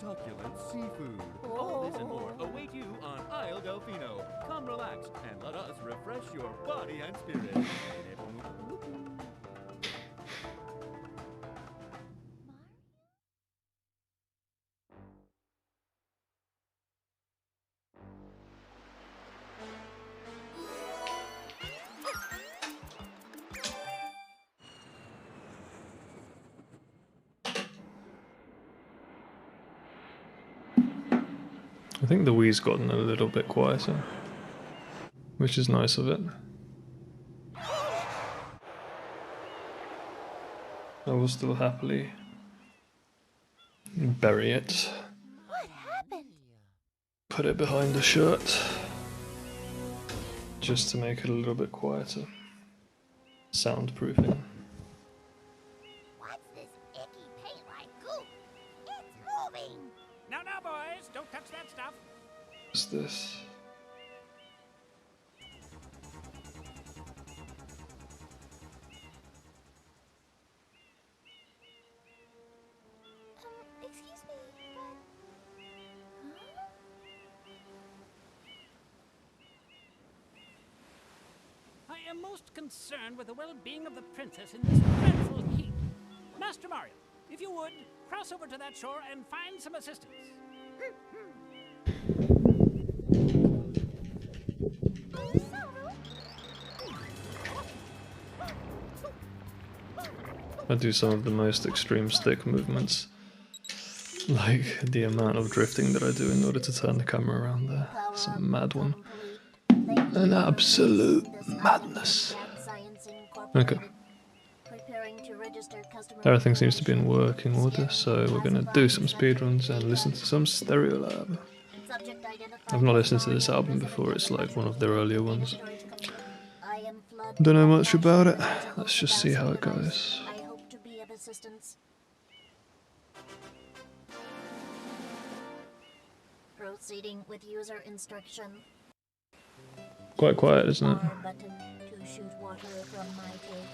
succulent seafood. Oh. All this and more await you on Isle Delfino. Come relax and let us refresh your body and spirit. I think the Wii's gotten a little bit quieter, which is nice of it. I will still happily bury it. What happened? Put it behind the shirt, just to make it a little bit quieter. Soundproofing. What's this icky paint-like goop? It's moving! Now, boys, don't touch that stuff. What's this? Excuse me, but... Huh? I am most concerned with the well-being of the princess in this dreadful heat. Master Mario, if you would, cross over to that shore and find some assistance. I do some of the most extreme stick movements. Like the amount of drifting that I do in order to turn the camera around there. It's a mad one. An absolute madness. Okay. Everything seems to be in working order, so we're gonna do some speedruns and listen to some Stereolab. I've not listened to this album before, it's like one of their earlier ones. Don't know much about it, let's just see how it goes. I hope to be of assistance. Proceeding with user instruction. Quite quiet, isn't it? R button to shoot water from my tank.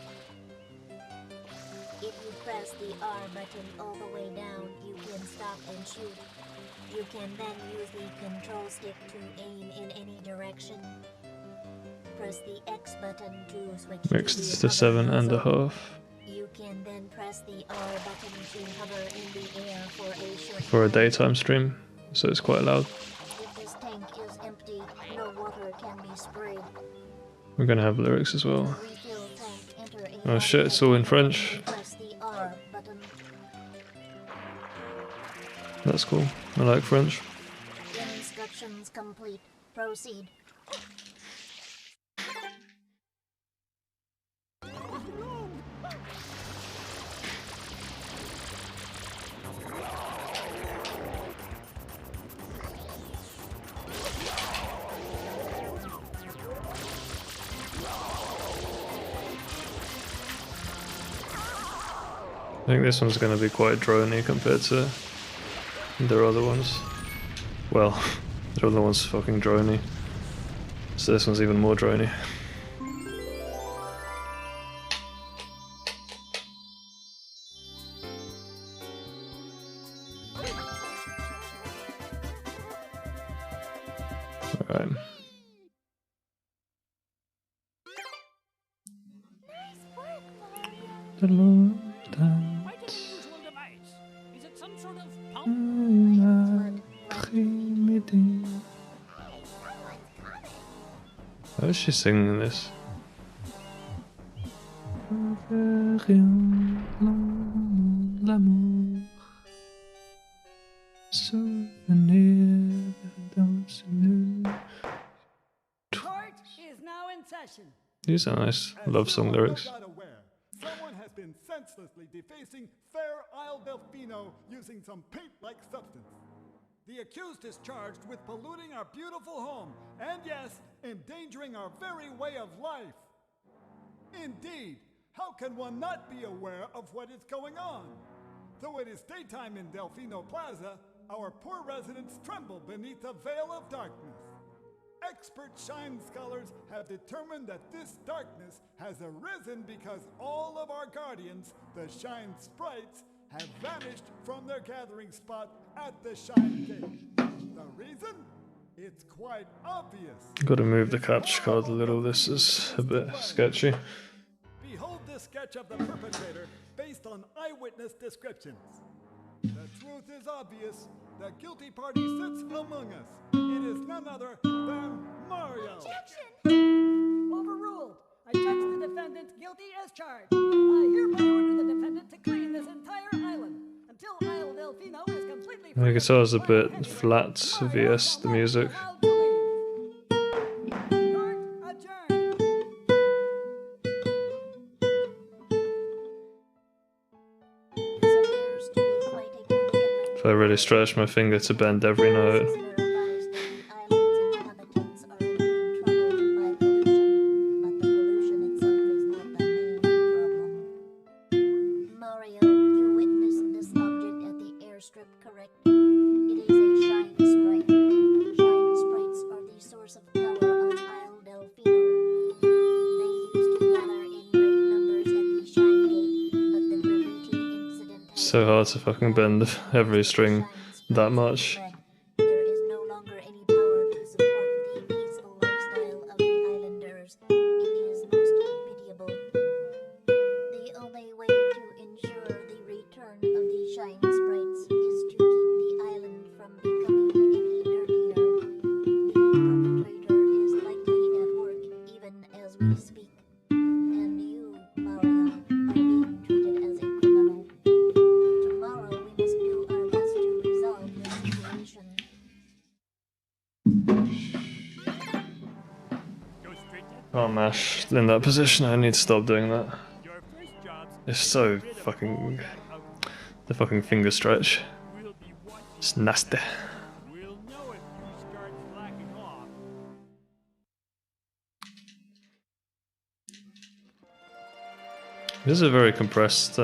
If you press the R button all the way down, you can stop and shoot. You can then use the control stick to aim in any direction. Press the X button to switch Mixed to to 7.5. You can then press the R button to hover in the air for a short For a time. daytime stream, so it's quite loud. If this tank is empty, no water can be sprayed. We're gonna have lyrics as well. Refill tank, enter a Oh shit, it's all in French. Press the R button. That's cool. I like French. Instructions complete. Proceed. I think this one's gonna be quite drony compared to their other ones. Well, their other one's fucking drony. So this one's even more drony. Alright. The Lord Quite an unusual device. Is it some sort of pump? How is she singing this? Court is now in session. These are nice love song lyrics. Someone has been senselessly defacing fair Isle Delfino using some paint-like substance. The accused is charged with polluting our beautiful home and, yes, endangering our very way of life. Indeed, how can one not be aware of what is going on? Though it is daytime in Delfino Plaza, our poor residents tremble beneath a veil of darkness. Expert shine scholars have determined that this darkness has arisen because all of our guardians, the shine sprites, have vanished from their gathering spot at the Shine Gate. The reason? It's quite obvious. Gotta move the capture card a little, this is a bit sketchy. Behold this sketch of the perpetrator based on eyewitness descriptions. The truth is obvious. The guilty party sits among us. It is none other than Mario. Overruled. I judge the defendant guilty as charged. I hereby order the defendant to clean this entire island until Isle Delfino is completely free. The guitar's a bit flat vs the music. Court adjourned. This appears to be quite a predicament. If I really stretch my finger to bend every note. Consider advised that the island's inhabitants are being troubled by pollution, but the pollution itself is not the main problem. Mario, you witnessed this object at the airstrip, correct? It is a shine sprite. Shine sprites are the source of power on Isle Delfino. They used to gather in great numbers at the Shine Gate, but the graffiti incident has So hard to fucking bend every string that much. there is no longer any power to support the peaceful lifestyle of the islanders. It is most pitiable. The only way to ensure the return of the Shine Sprites is to keep the island from becoming any dirtier. The perpetrator is likely at work even as we speak. And you, Mario, are being treated as a criminal. Tomorrow we must do our best to resolve the situation. Go straight to Oh mash, in that position I need to stop doing that. your first job's It's so fucking... the fucking finger stretch. We'll be watching. It's nasty. We'll know if you start slacking off. This is a very compressed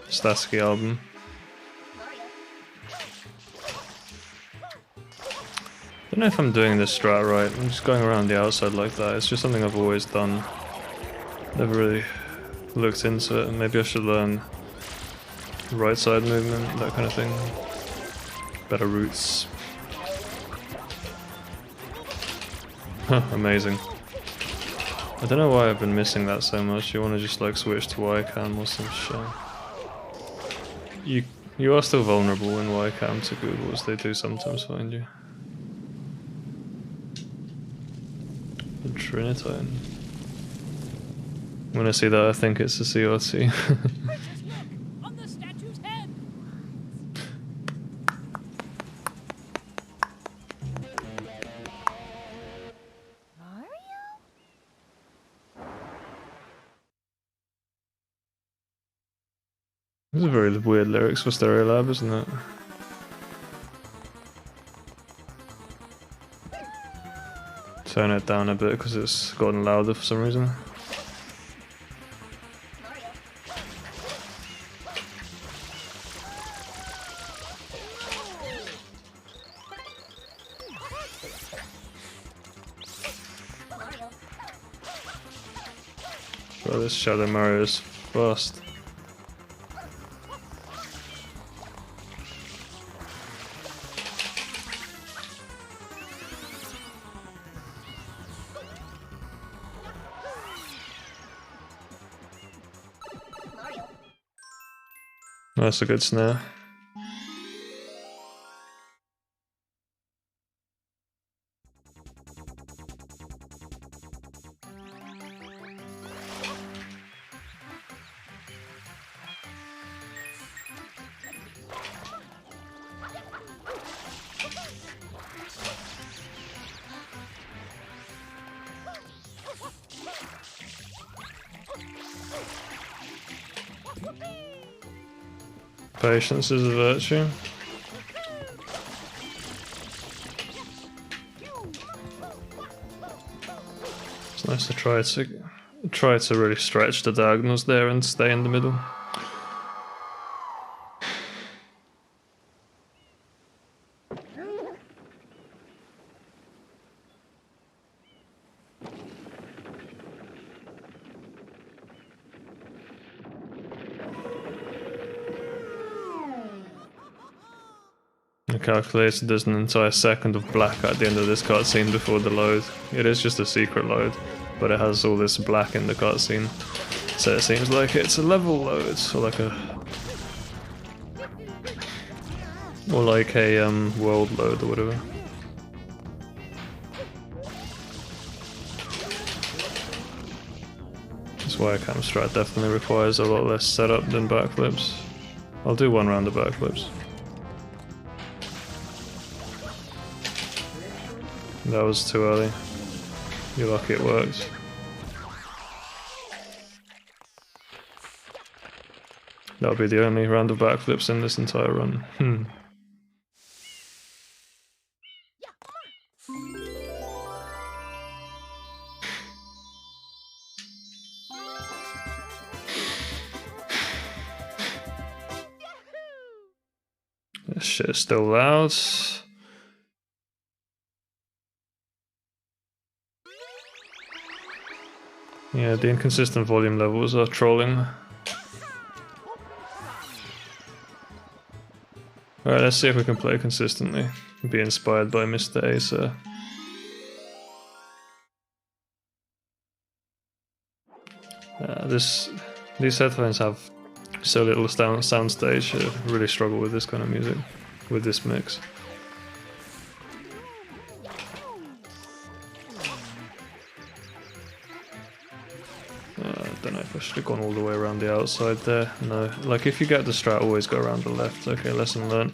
Starsky album. I don't know if I'm doing this strat right. I'm just going around the outside like that. It's just something I've always done. Never really looked into it. Maybe I should learn right side movement, that kind of thing. Better roots. Huh, amazing. I don't know why I've been missing that so much. You want to just like switch to YCAM or some shit. You are still vulnerable in YCAM to Googles. They do sometimes find you. The Trinitine. When I see that, I think it's a CRT. Precious, look! On the statue's head! These are very weird lyrics for Stereolab, isn't it? Turn it down a bit because it's gotten louder for some reason. Oh, this Shadow Mario is fast. That's a good snare. Patience is a virtue. It's nice to try to really stretch the diagonals there and stay in the middle. I calculated there's an entire second of black at the end of this cutscene before the load. It is just a secret load, but it has all this black in the cutscene. So it seems like it's a level load, or like a world load or whatever. That's why a cam strat definitely requires a lot less setup than backflips. I'll do one round of backflips. That was too early. You're lucky it worked. That'll be the only round of backflips in this entire run. This shit is still loud. Yeah, the inconsistent volume levels are trolling. Alright, let's see if we can play consistently. Be inspired by Mr. Acer. These headphones have so little soundstage. I really struggle with this kind of music, with this mix. I don't know if I should have gone all the way around the outside there. No, like if you get the strat, always go around the left. Okay, lesson learned.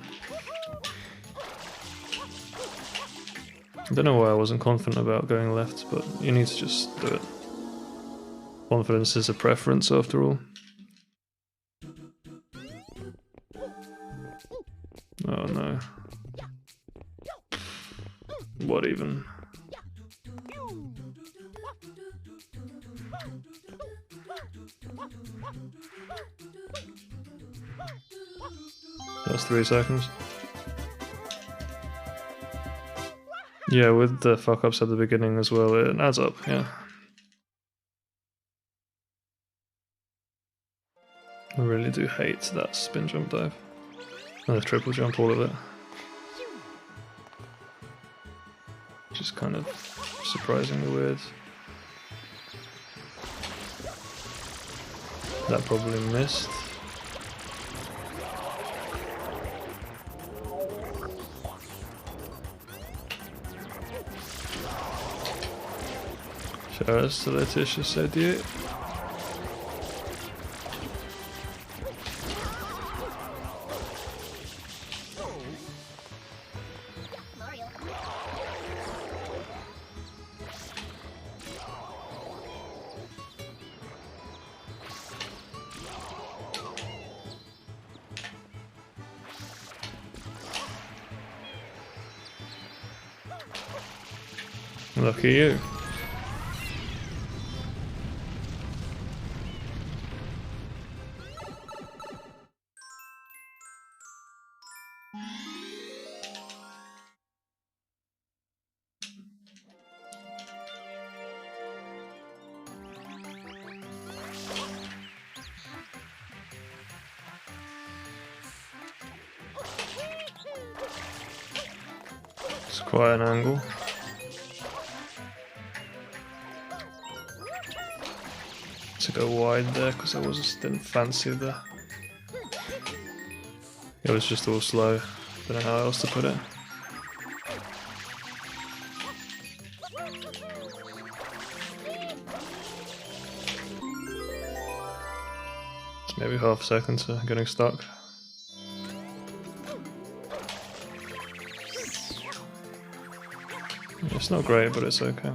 I don't know why I wasn't confident about going left, but you need to just do it. Confidence is a preference after all. Oh no. What even? That's 3 seconds. Yeah, with the fuck ups at the beginning as well, it adds up, yeah. I really do hate that spin jump dive. And the triple jump, all of it. Just kind of surprisingly weird. That probably missed. Shout out to Letitia said you. Lucky you. It's quite an angle. To go wide there because I didn't fancy the. It was just all slow. Don't know how else to put it. It's maybe half a second to getting stuck. It's not great, but it's okay.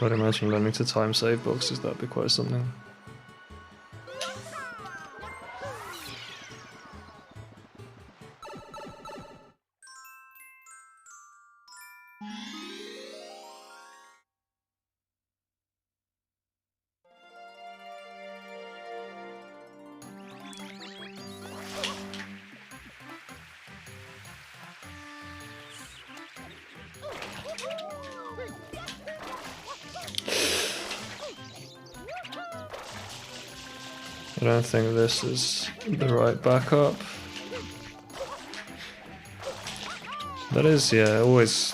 I'd imagine learning to time save boxes, that'd be quite something. I don't think this is the right backup. That is, yeah, always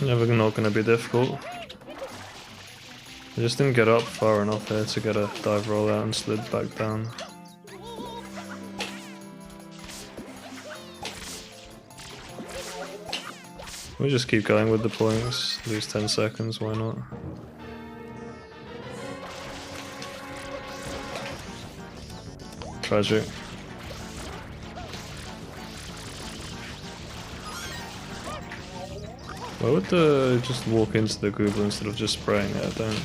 never not going to be difficult. I just didn't get up far enough here to get a dive roll out and slid back down. We'll just keep going with the points, lose 10 seconds, why not? Tragic. Why would the just walk into the Google instead of just spraying it? I don't.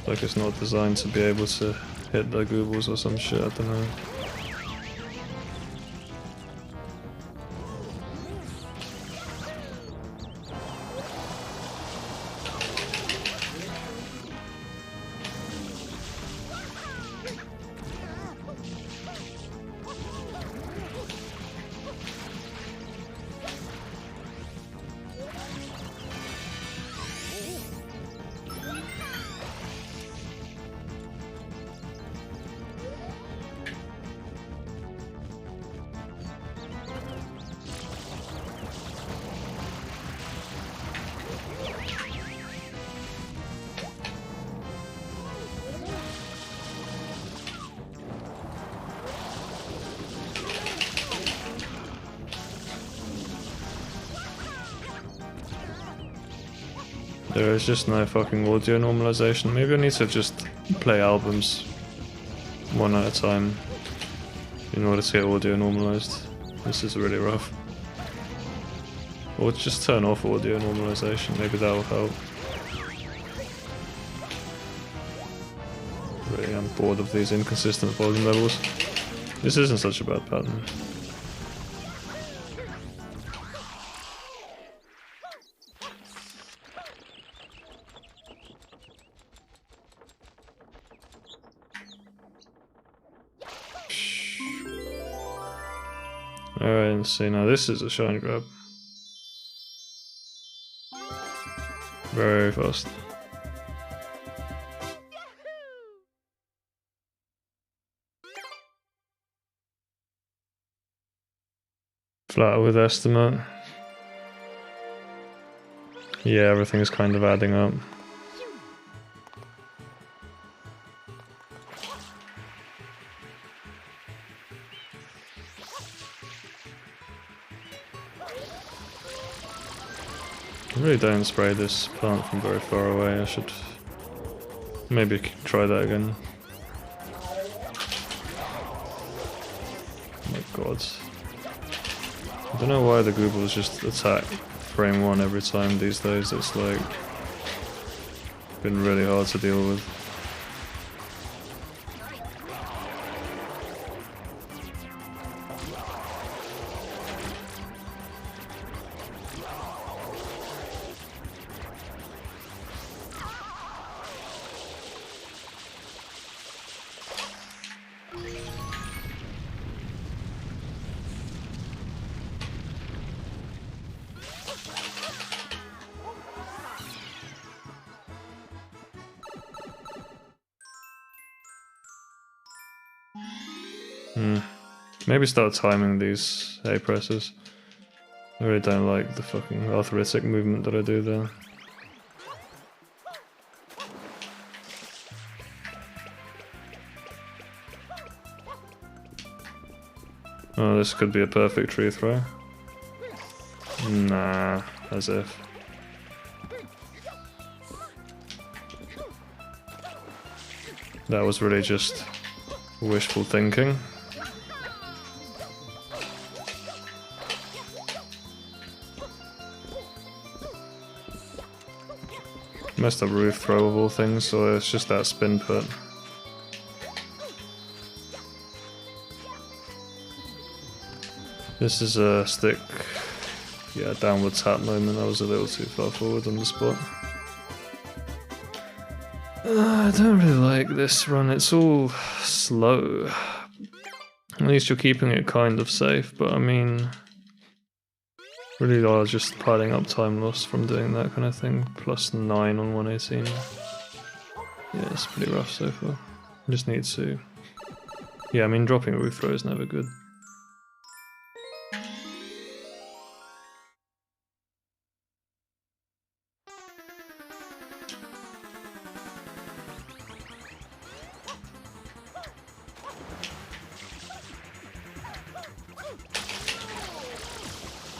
Like it's not designed to be able to hit the Googles or some shit, I don't know. There is just no fucking audio normalization. Maybe I need to just play albums one at a time in order to get audio normalized. This is really rough. Or just turn off audio normalization, maybe that will help. Really, I'm bored of these inconsistent volume levels. This isn't such a bad pattern. Alright, let's see, now this is a shine grab. Very fast. Flat with estimate. Yeah, everything is kind of adding up. I really don't spray this plant from very far away. I should maybe try that again. Oh my god. I don't know why the Goobles just attack frame 1 every time these days. It's like been really hard to deal with. Maybe start timing these A presses. I really don't like the fucking arthritic movement that I do there. Oh, this could be a perfect tree throw. Nah, as if. That was really just wishful thinking. Messed up roof throw of all things, so it's just that spin put. This is a stick, yeah, downward tap moment. That was a little too far forward on the spot. I don't really like this run, it's all slow. At least you're keeping it kind of safe, but I mean, really are just piling up time loss from doing that kind of thing. +9 on 118. Yeah, it's pretty rough so far. Just need to... Yeah, I mean, dropping a roof throw is never good.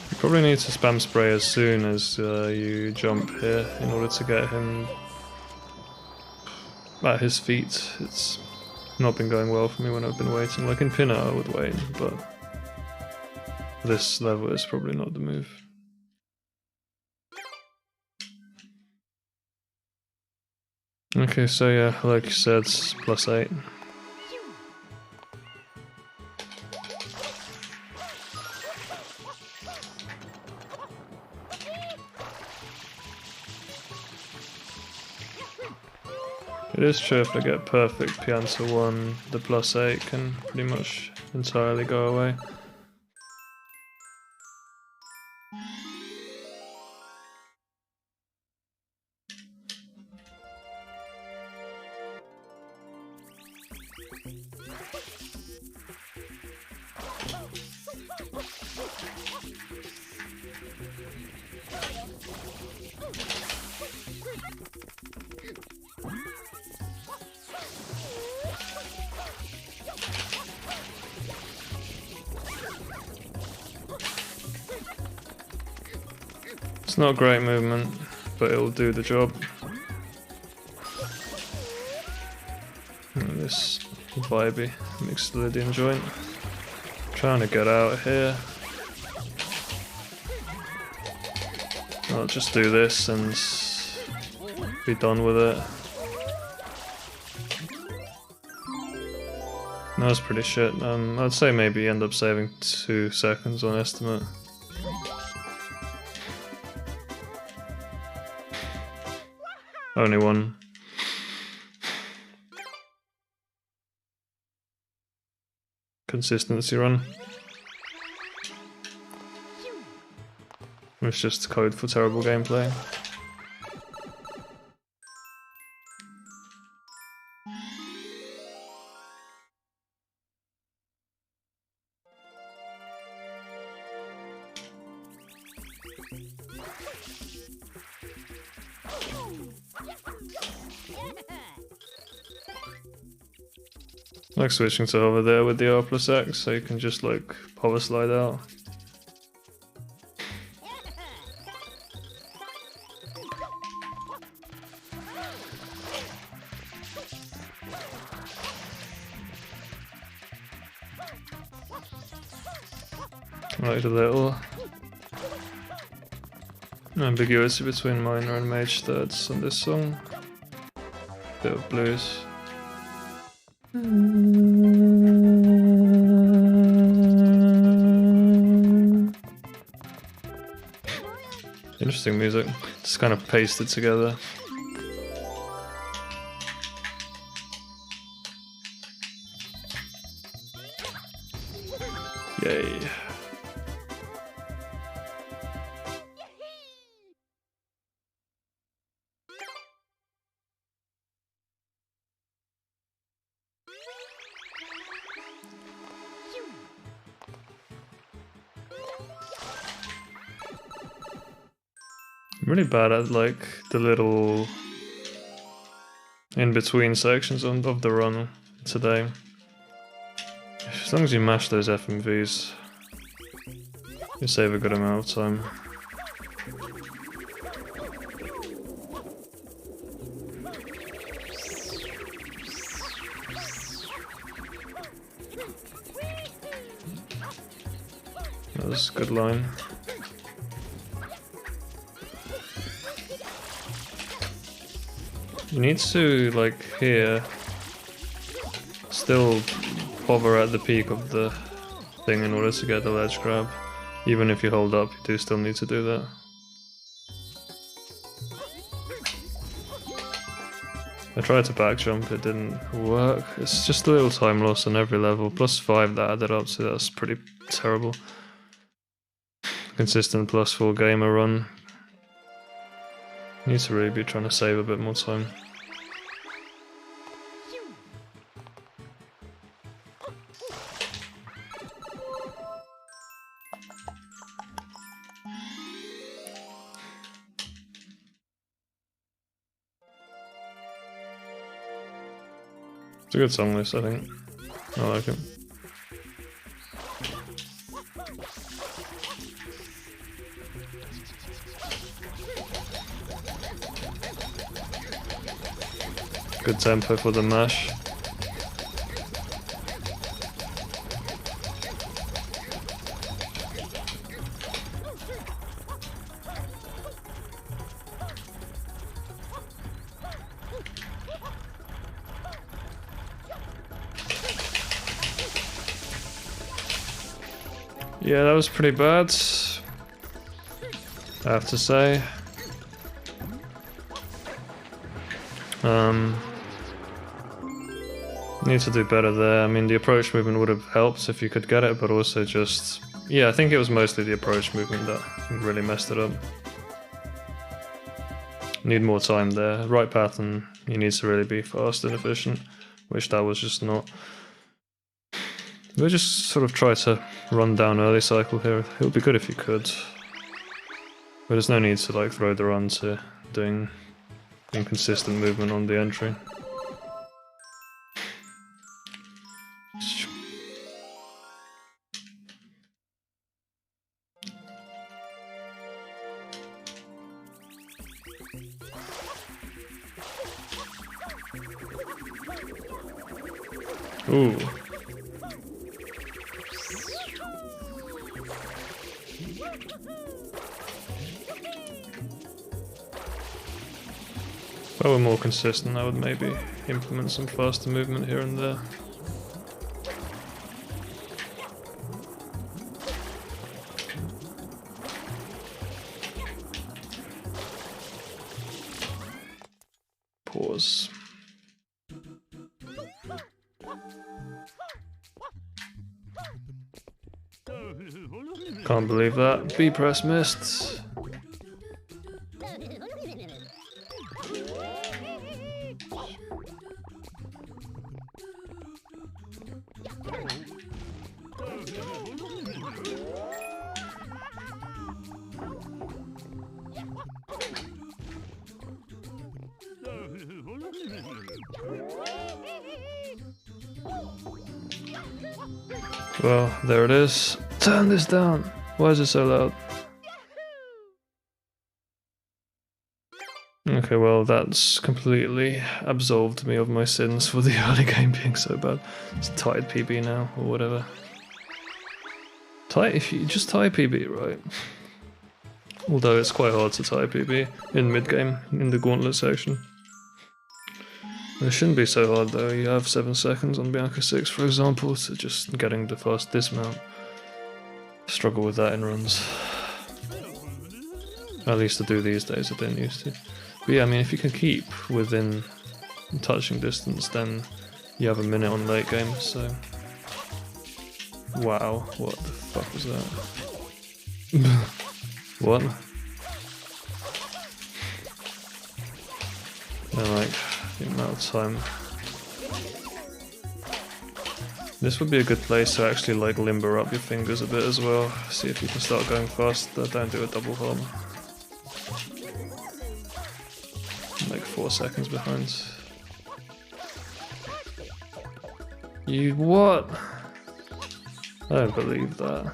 You probably need to spam spray as soon as you jump here in order to get him at his feet. It's not been going well for me when I've been waiting. Like in Pinner I would wait, but this level is probably not the move. Okay, so yeah, like you said, +8. It is true if I get perfect Pianta 1, the +8 can pretty much entirely go away. It's not great movement, but it'll do the job. And this vibey mixed Lydian joint. Trying to get out here. I'll just do this and be done with it. That was pretty shit. I'd say maybe end up saving 2 seconds on estimate. Only one. Consistency run. It's just code for terrible gameplay. Like switching to over there with the R+X, so you can just like power slide out. Like a little ambiguity between minor and mage thirds on this song. Bit of blues. Interesting music, just kind of pasted together. Yay. I'm really bad at like the little in-between sections of the run today. As long as you mash those FMVs, you save a good amount of time. That was a good line. You need to, like, here, still hover at the peak of the thing in order to get the ledge grab. Even if you hold up, you do still need to do that. I tried to back jump, it didn't work. It's just a little time loss on every level. +5 that added up, so that's pretty terrible. Consistent +4 gamer run. Need to really be trying to save a bit more time. It's a good song list, I think. I like it. Good tempo for the mash. Yeah, that was pretty bad, I have to say. Need to do better there. I mean, the approach movement would have helped if you could get it, but also just... Yeah, I think it was mostly the approach movement that really messed it up. Need more time there. Right pattern, he needs to really be fast and efficient, which that was just not. We'll just sort of try to run down early cycle here. It would be good if you could. But there's no need to like throw the run to doing inconsistent movement on the entry. Ooh. If I were more consistent, I would maybe implement some faster movement here and there. Pause. Can't believe that. B press missed. Well, there it is. Turn this down. Why is it so loud? Okay, well, that's completely absolved me of my sins for the early game being so bad. It's tied PB now, or whatever. If you just tie PB, right? Although it's quite hard to tie PB in mid-game, in the gauntlet section. It shouldn't be so hard though. You have 7 seconds on Bianca 6, for example, so just getting the fast dismount. Struggle with that in runs. At least to do these days, I didn't used to. But yeah, I mean, if you can keep within touching distance, then you have a minute on late game, so... Wow, what the fuck was that? What? And like, the amount of time. This would be a good place to actually like limber up your fingers a bit as well. See if you can start going faster, don't do a double hop. Like 4 seconds behind. You what? I don't believe that.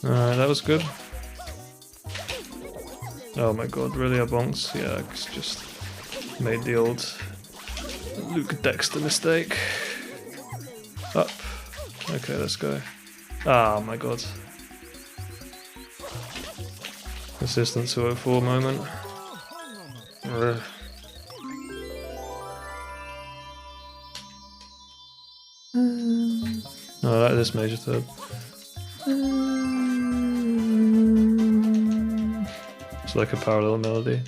Alright, that was good. Oh my god, really a bonks? Yeah, I just made the old Luke Dexter mistake. Up. Okay, let's go. Ah, my god. Assistant 204 moment. Ugh. Oh, I like this major third. It's like a parallel melody.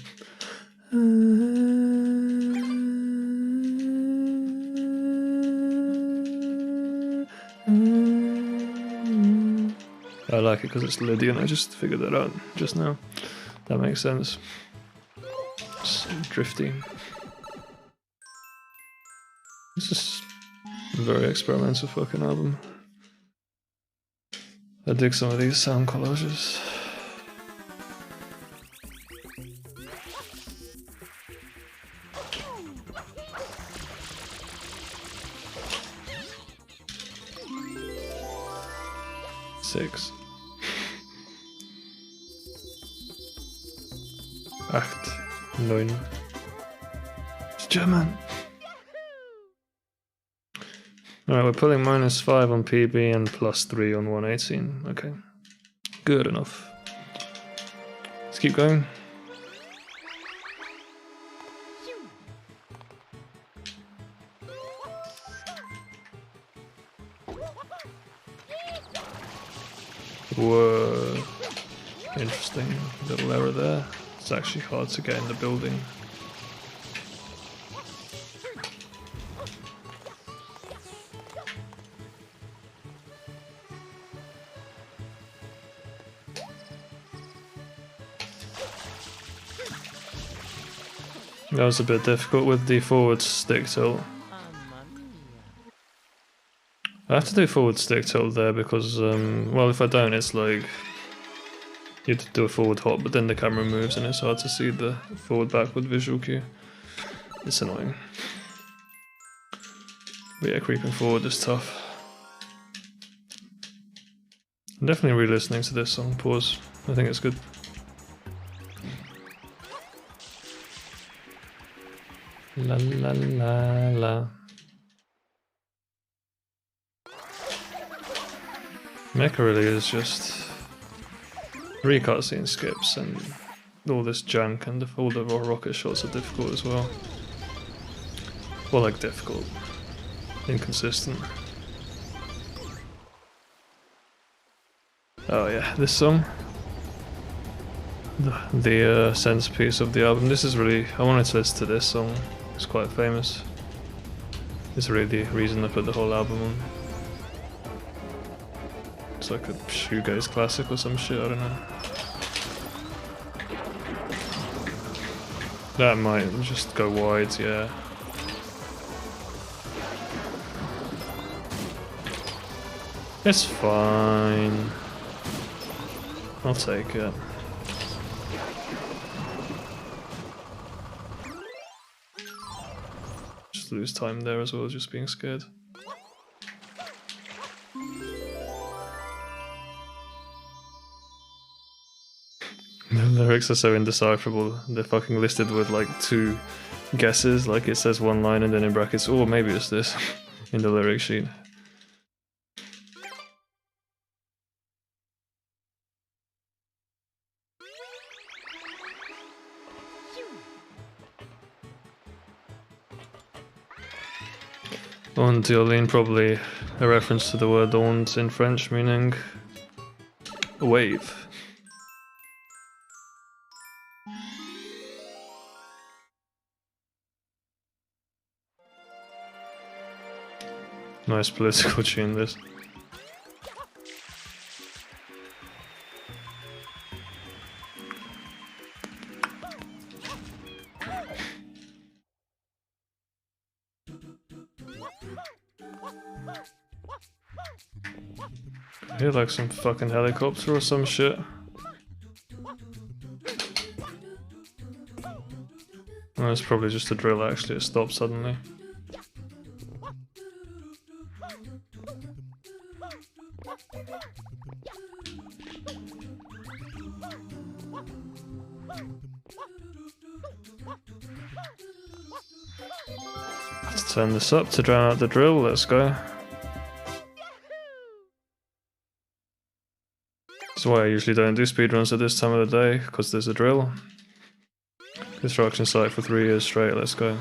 I like it because it's Lydian, I just figured that out just now. That makes sense. It's drifty. This is a very experimental fucking album. I dig some of these sound collages. Six. Acht. Neun. It's German. Alright, we're putting -5 on PB and +3 on 118. Okay. Good enough. Let's keep going. Whoa. Interesting. Little error there. It's actually hard to get in the building. That was a bit difficult with the forward stick tilt. I have to do forward stick tilt there because, well, if I don't, it's like you have to do a forward hop, but then the camera moves and it's hard to see the forward backward visual cue. It's annoying. But yeah, creeping forward is tough. I'm definitely re-listening to this song. Pause. I think it's good. La la la la. Mecha really is just 3 cutscene skips and all this jank, and all the raw rocket shots are difficult as well. Well, like difficult. Inconsistent. Oh yeah, this song. The centerpiece of the album. This is really... I wanted to listen to this song. It's quite famous. It's really the reason I put the whole album on. It's like a shoegaze classic or some shit, I don't know. That might just go wide, yeah. It's fine. I'll take it. Just lose time there as well as just being scared. The lyrics are so indecipherable. They're fucking listed with like 2 guesses, like it says one line and then in brackets, oh maybe it's this, in the lyric sheet. Ondioline, probably a reference to the word onde in French, meaning a wave. Nice political tune, this. I hear like some fucking helicopter or some shit. No, it's probably just a drill actually, it stopped suddenly. Let's turn this up to drown out the drill, let's go. That's why I usually don't do speedruns at this time of the day, because there's a drill. Construction site for 3 years straight, let's go.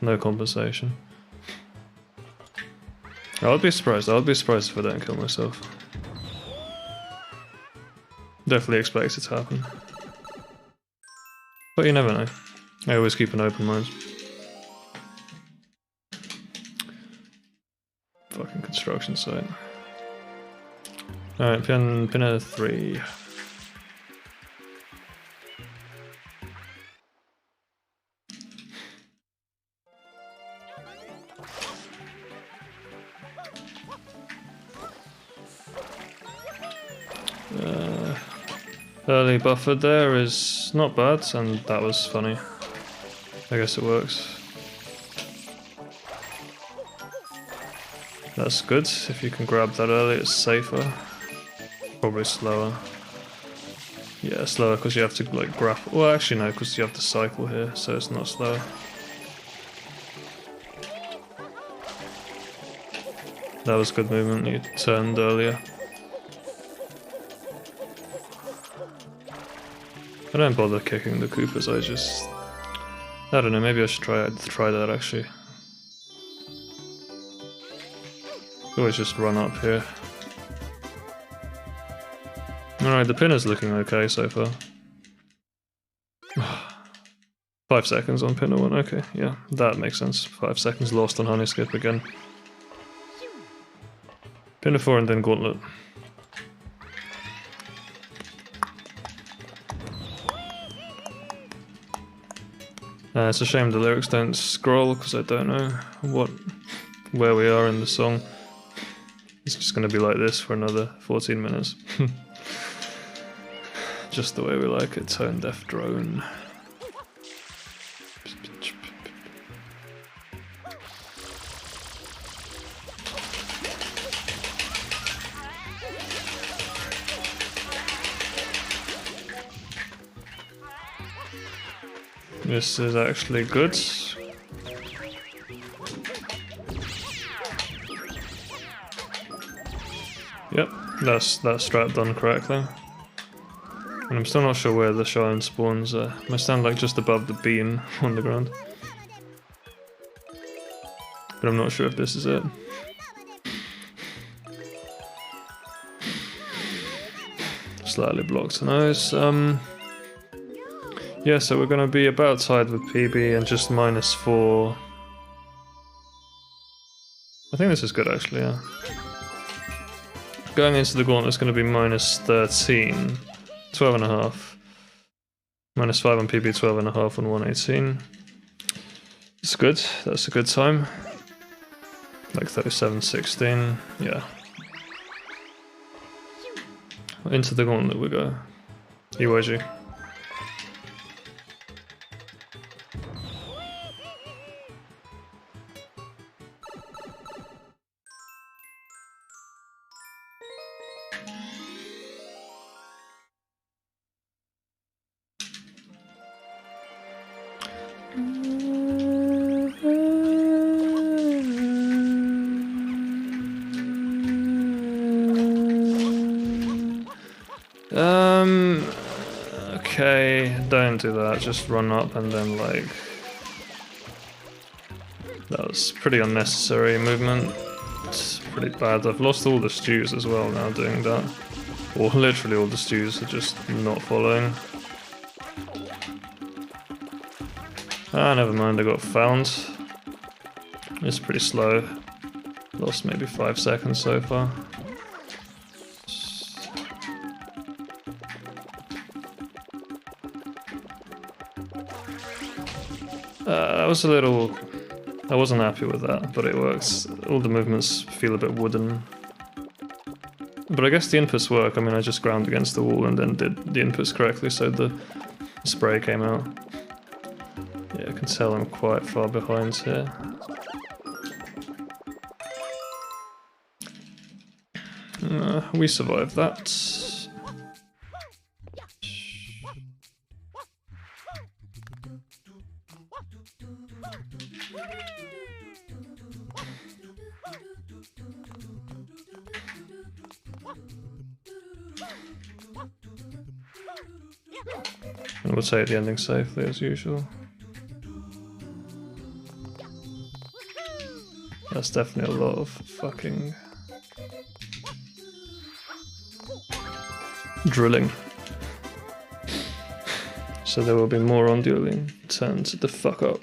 No compensation. I'll be surprised if I don't kill myself. Definitely expect it to happen. But you never know. I always keep an open mind. Fucking construction site. Alright, pin 3. Early buffer there is not bad, and that was funny. I guess it works. That's good. If you can grab that early, it's safer. Probably slower. Yeah, slower because you have to like grapple. Well, actually no, because you have to cycle here, so it's not slower. That was good movement. You turned earlier. I don't bother kicking the Koopas. I don't know. Maybe I should try that actually. Always just run up here. Alright, the pin is looking okay so far. 5 seconds on pinner 1, okay, yeah, that makes sense. 5 seconds lost on honey skip again. Pinner 4 and then gauntlet. It's a shame the lyrics don't scroll because I don't know where we are in the song. It's just going to be like this for another 14 minutes. Just the way we like it, tone deaf drone. This is actually good. Yep, that's that strat done correctly. And I'm still not sure where the Shine spawns are. I stand like just above the beam on the ground. But I'm not sure if this is it. Slightly blocked nose. Yeah, so we're gonna be about tied with PB and just -4. I think this is good actually, yeah. Going into the gauntlet is gonna be -13. 12.5. -5 on PB, 12.5 on 118. It's good, that's a good time. Like 37.16, yeah. Into the gauntlet we go. UIG. Okay, don't do that, just run up and then like... That was pretty unnecessary movement. It's pretty bad. I've lost all the stews as well now doing that. Or literally all the stews are just not following. Ah, never mind, I got found. It's pretty slow. Lost maybe 5 seconds so far. I wasn't happy with that, but it works. All the movements feel a bit wooden. But I guess the inputs work. I mean, I just ground against the wall and then did the inputs correctly, so the spray came out. Yeah, I can tell I'm quite far behind here. We survived that. And we'll take the ending safely as usual. That's definitely a lot of fucking drilling. So there will be more on dueling. Turn the fuck up.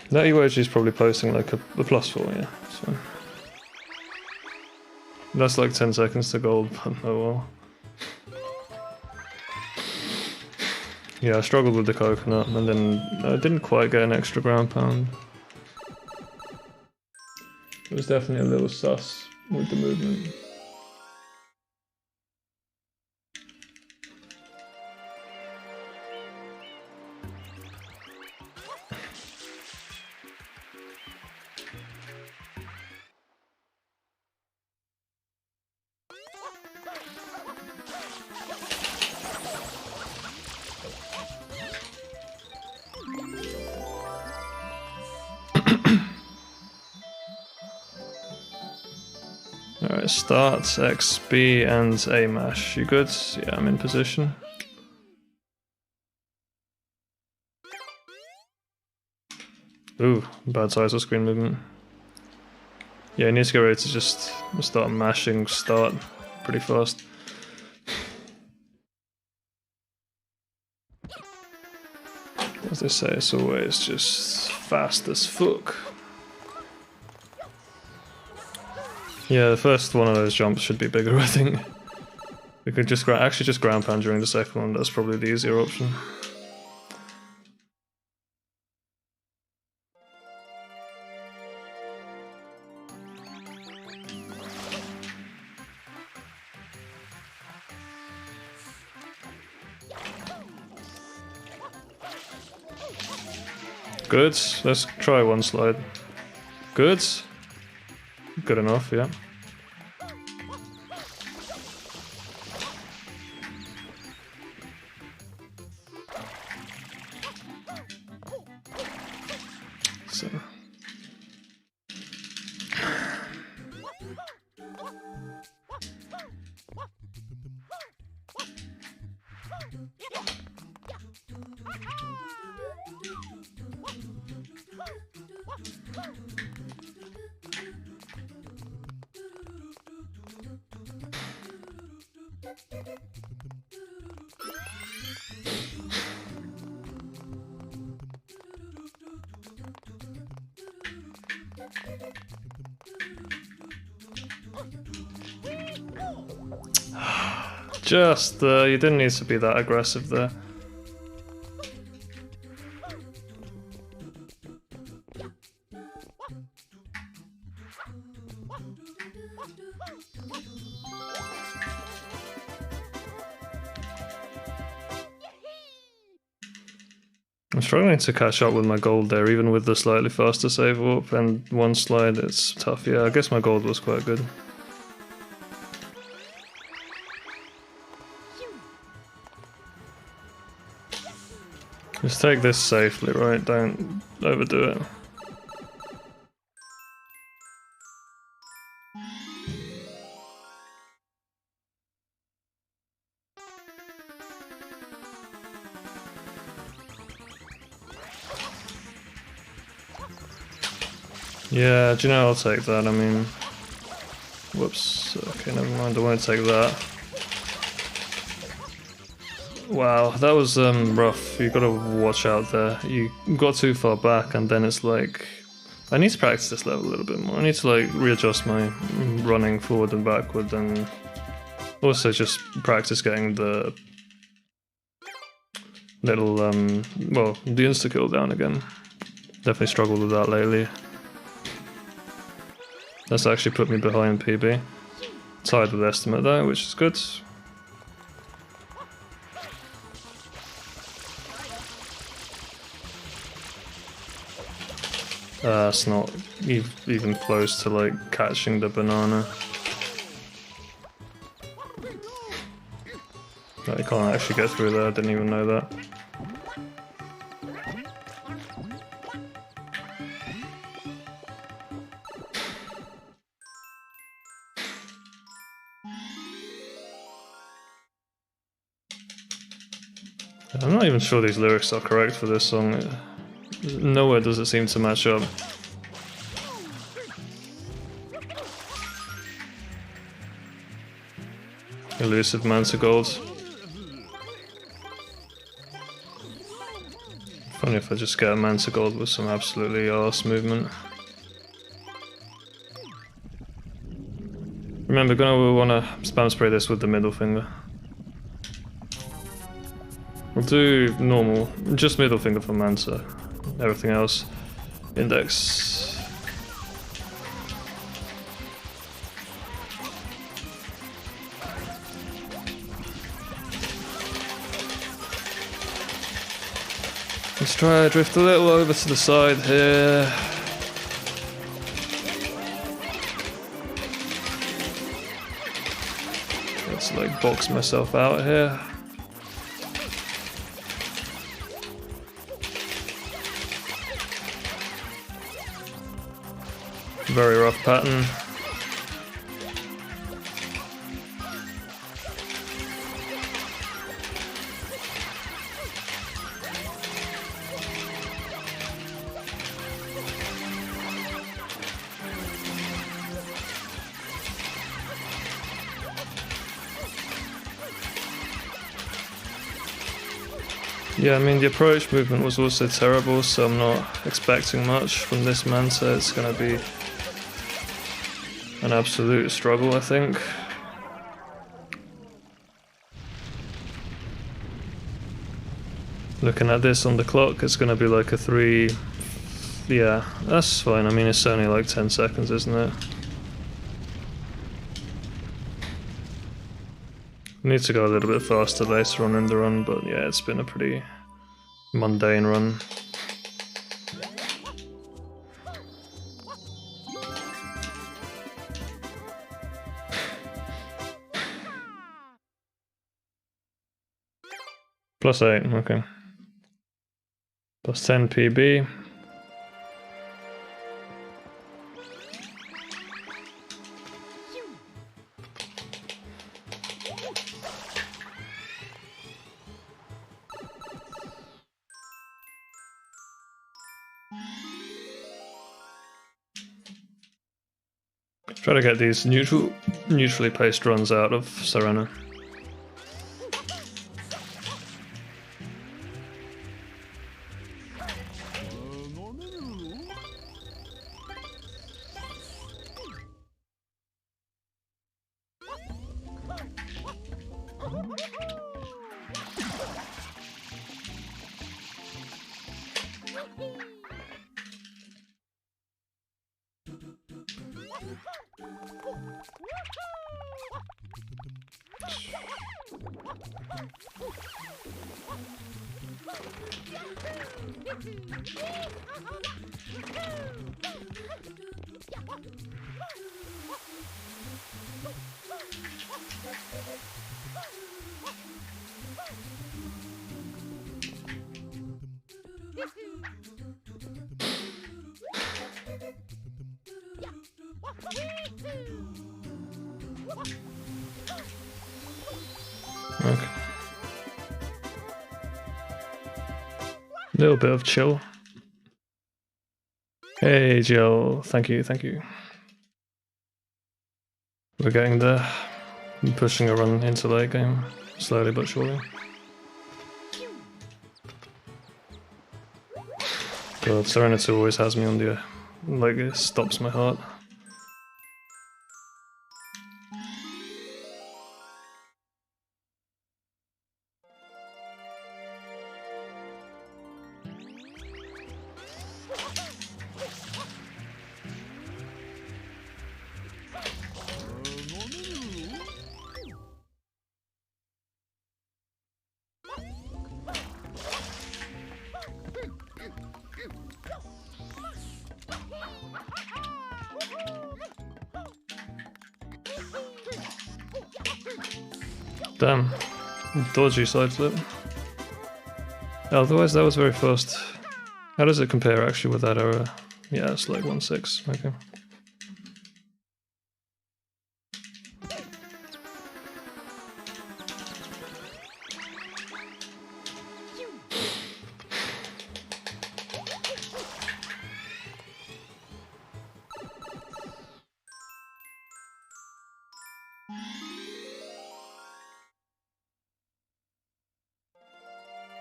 That UIG is probably posting like a +4, yeah. So. That's like 10 seconds to gold, but oh well. Yeah, I struggled with the coconut, and then I didn't quite get an extra ground pound. It was definitely a little sus. with the movement. Alright, start, X, B, and A mash. You good? Yeah, I'm in position. Ooh, bad size of screen movement. Yeah, you need to get ready to just start mashing start pretty fast. As they say, it's always just fast as fuck. Yeah, the first one of those jumps should be bigger, I think. We could just actually just ground pound during the second one, that's probably the easier option. Good, let's try one slide. Good. Good enough, yeah. So. Just, you didn't need to be that aggressive there. I'm struggling to catch up with my gold there, even with the slightly faster save warp and one slide, it's tough. Yeah, I guess my gold was quite good. Just take this safely, right? Don't overdo it. Yeah, do you know, I'll take that, I mean... Whoops, okay, never mind, I won't take that. Wow, that was rough. You gotta watch out there. You got too far back and then it's like... I need to practice this level a little bit more. I need to like readjust my running forward and backward and also just practice getting the little, well, the insta-kill down again. Definitely struggled with that lately. That's actually put me behind PB. Tied with estimate though, which is good. It's not even close to like catching the banana. I can't actually get through there, I didn't even know that. I'm not even sure these lyrics are correct for this song. Nowhere does it seem to match up. Elusive Manta Gold. Funny if I just get a Manta Gold with some absolutely arse movement. Remember, gonna wanna spam spray this with the middle finger. We'll do normal, just middle finger for Manta. Everything else, index. Let's try to drift a little over to the side here. Let's like box myself out here. Very rough pattern. Yeah, I mean the approach movement was also terrible, so I'm not expecting much from this Manta. It's gonna be an absolute struggle, I think. Looking at this on the clock, it's gonna be like a 3... Yeah, that's fine. I mean, it's only like 10 seconds, isn't it? Need to go a little bit faster later on in the run, but yeah, it's been a pretty mundane run. +8, okay. +10 PB. Try to get these neutrally paced runs out of Serena. Okay. Little bit of chill. Hey Jill, thank you, thank you. We're getting there. I'm pushing a run into late game, slowly but surely. God, Serenity always has me on the, like, it stops my heart. Damn, dodgy side flip. Otherwise that was very fast. How does it compare actually with that error? Yeah, it's like 1.6, okay.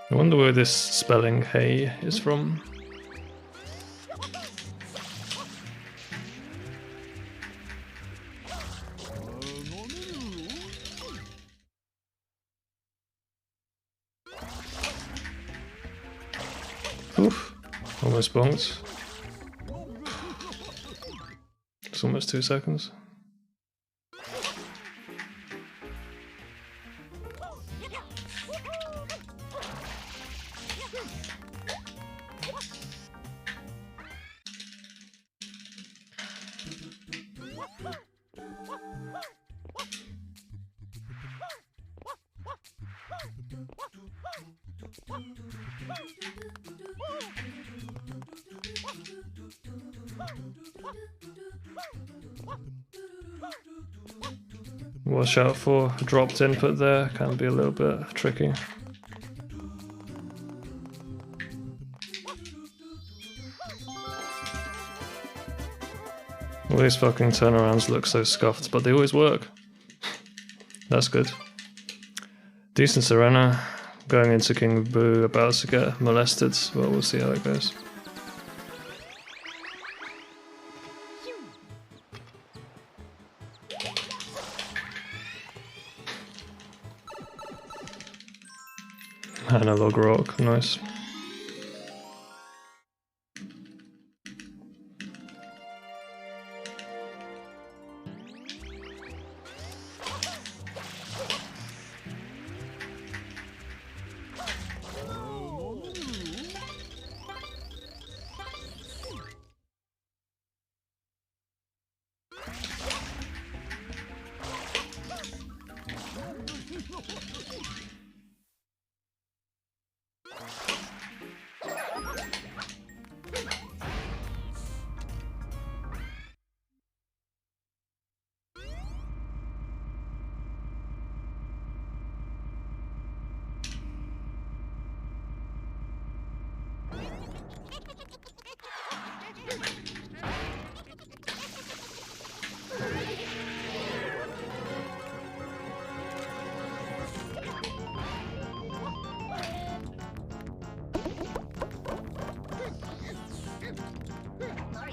I wonder where this spelling hey is from. Oof, almost bonked. It's almost 2 seconds. Watch out for dropped input there, can be a little bit tricky. All these fucking turnarounds look so scuffed, but they always work. That's good. Decent Serena, going into King Boo, about to get molested. Well, we'll see how it goes. Analog rock, nice.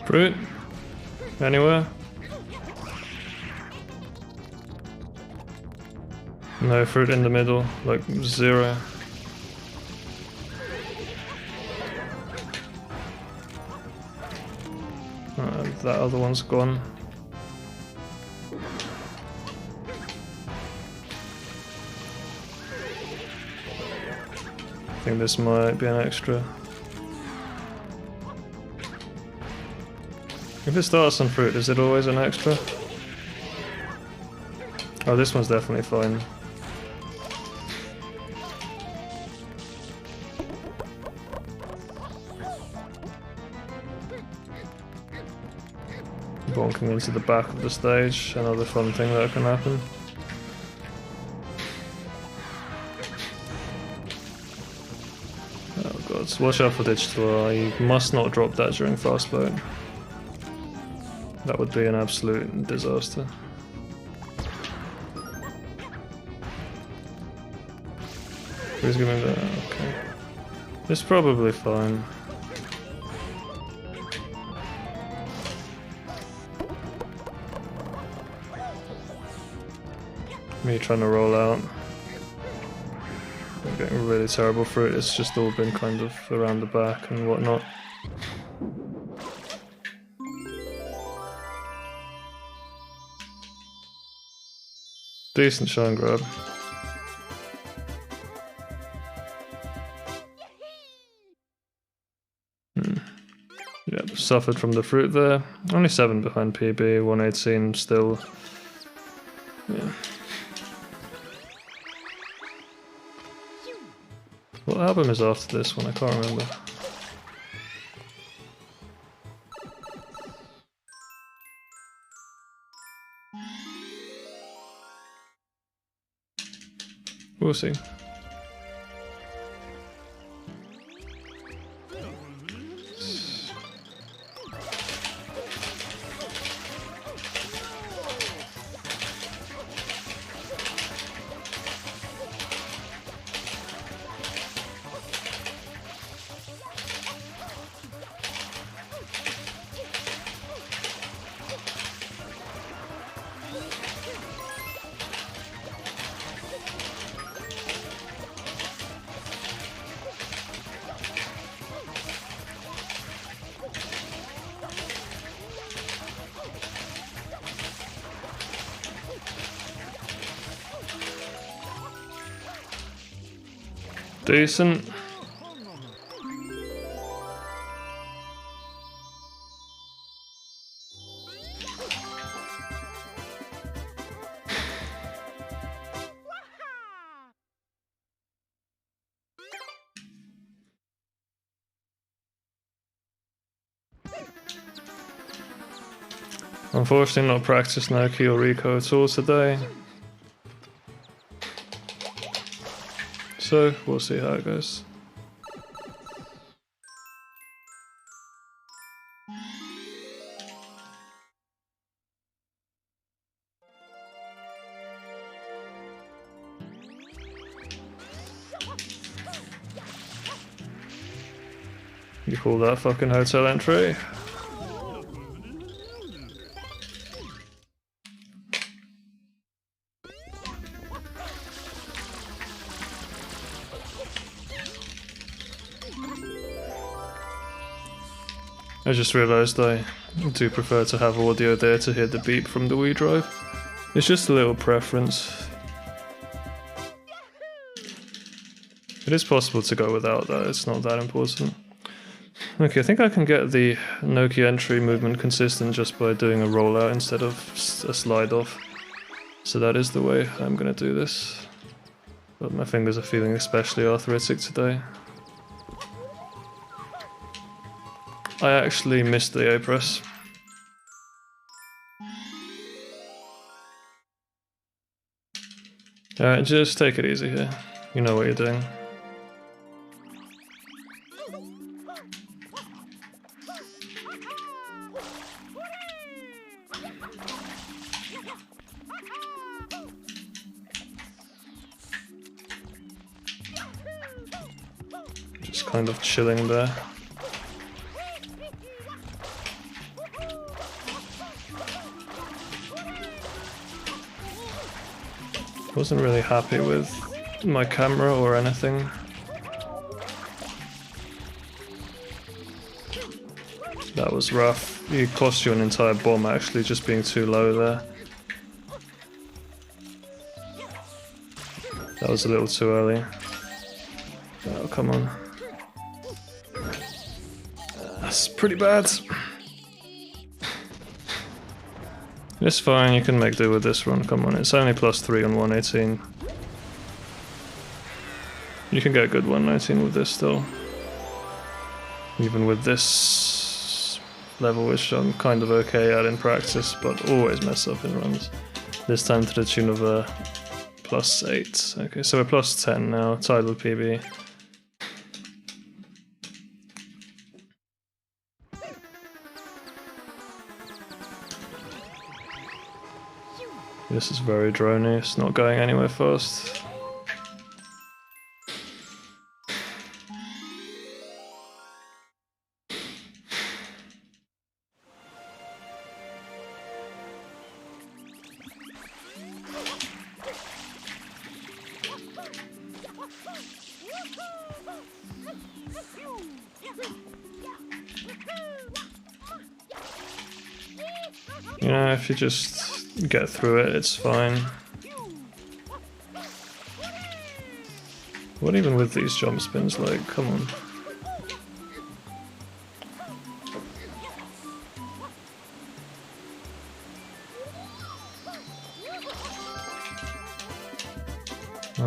Fruit? Anywhere? No fruit in the middle, like 0. That other one's gone. I think this might be an extra. If it starts on fruit, is it always an extra? Oh, this one's definitely fine. Bonking into the back of the stage, another fun thing that can happen. Oh god, watch out for digital. You must not drop that during fast boat. That would be an absolute disaster. Please give me that. Okay. It's probably fine. Me trying to roll out. I'm getting really terrible fruit. It's just all been kind of around the back and whatnot. Decent shine grab. Yeah, suffered from the fruit there. Only 7 behind PB, 118 still. Yeah. What album is after this one? I can't remember. We'll see. Decent. Unfortunately not practiced Naoki or Rico at all today. So we'll see how it goes. You call that fucking hotel entry? I just realised I do prefer to have audio there to hear the beep from the Wii Drive. It's just a little preference. It is possible to go without that, it's not that important. Okay, I think I can get the Nokia entry movement consistent just by doing a rollout instead of a slide off. So that is the way I'm gonna do this. But my fingers are feeling especially arthritic today. I actually missed the A press. Alright, just take it easy here. You know what you're doing. Just kind of chilling there. Wasn't really happy with my camera or anything. That was rough. It cost you an entire bomb actually just being too low there. That was a little too early. Oh, come on. That's pretty bad. It's fine, you can make do with this one, come on, it's only +3 on 118. You can get a good 119 with this still. Even with this level, which I'm kind of okay at in practice, but always mess up in runs. This time to the tune of a +8. Okay, so we're +10 now, tied with PB. This is very drony, it's not going anywhere fast. You know, if you just get through it, it's fine. What even with these jump spins, like, come on.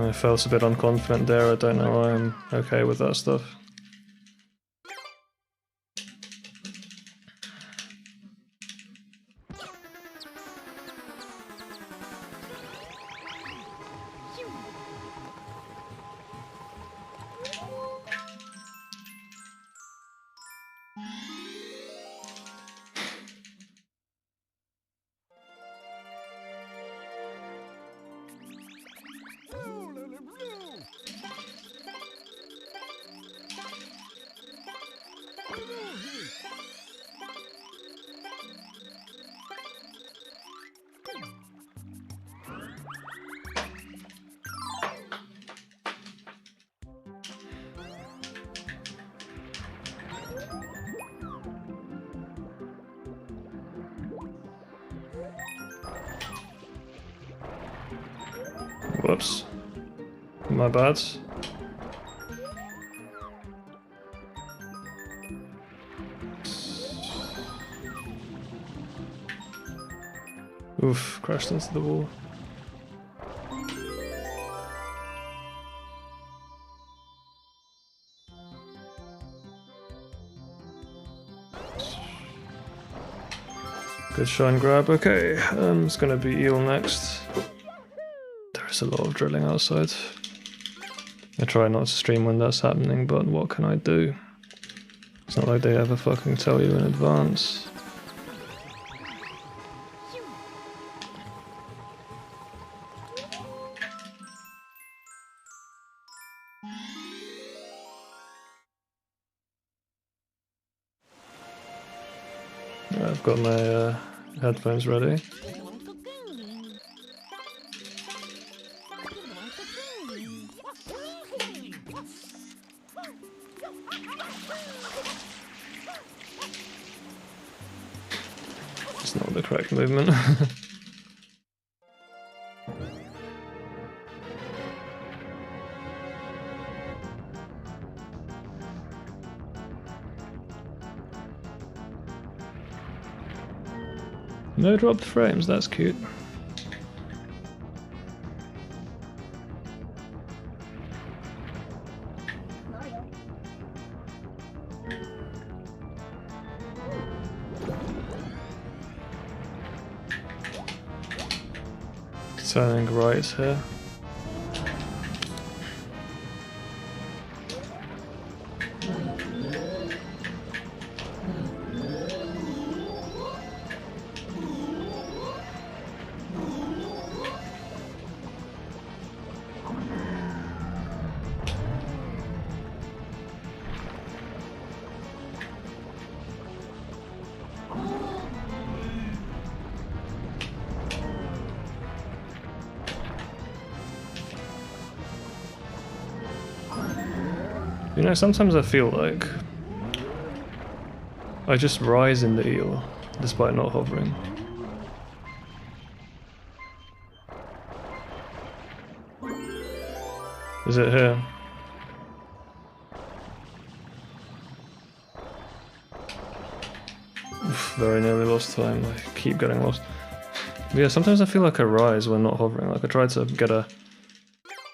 I felt a bit unconfident there, I don't know why I'm okay with that stuff. Whoops. My bad. Oof, crashed into the wall. Good shine grab. Okay, it's gonna be eel next. There's a lot of drilling outside. I try not to stream when that's happening, but what can I do? It's not like they ever fucking tell you in advance. I've got my headphones ready. It's not the correct movement. No dropped frames, that's cute. Turning right here. You know, sometimes I feel like I just rise in the eel despite not hovering. Is it here? Oof, very nearly lost time. I keep getting lost. But yeah, sometimes I feel like I rise when not hovering. Like I tried to get a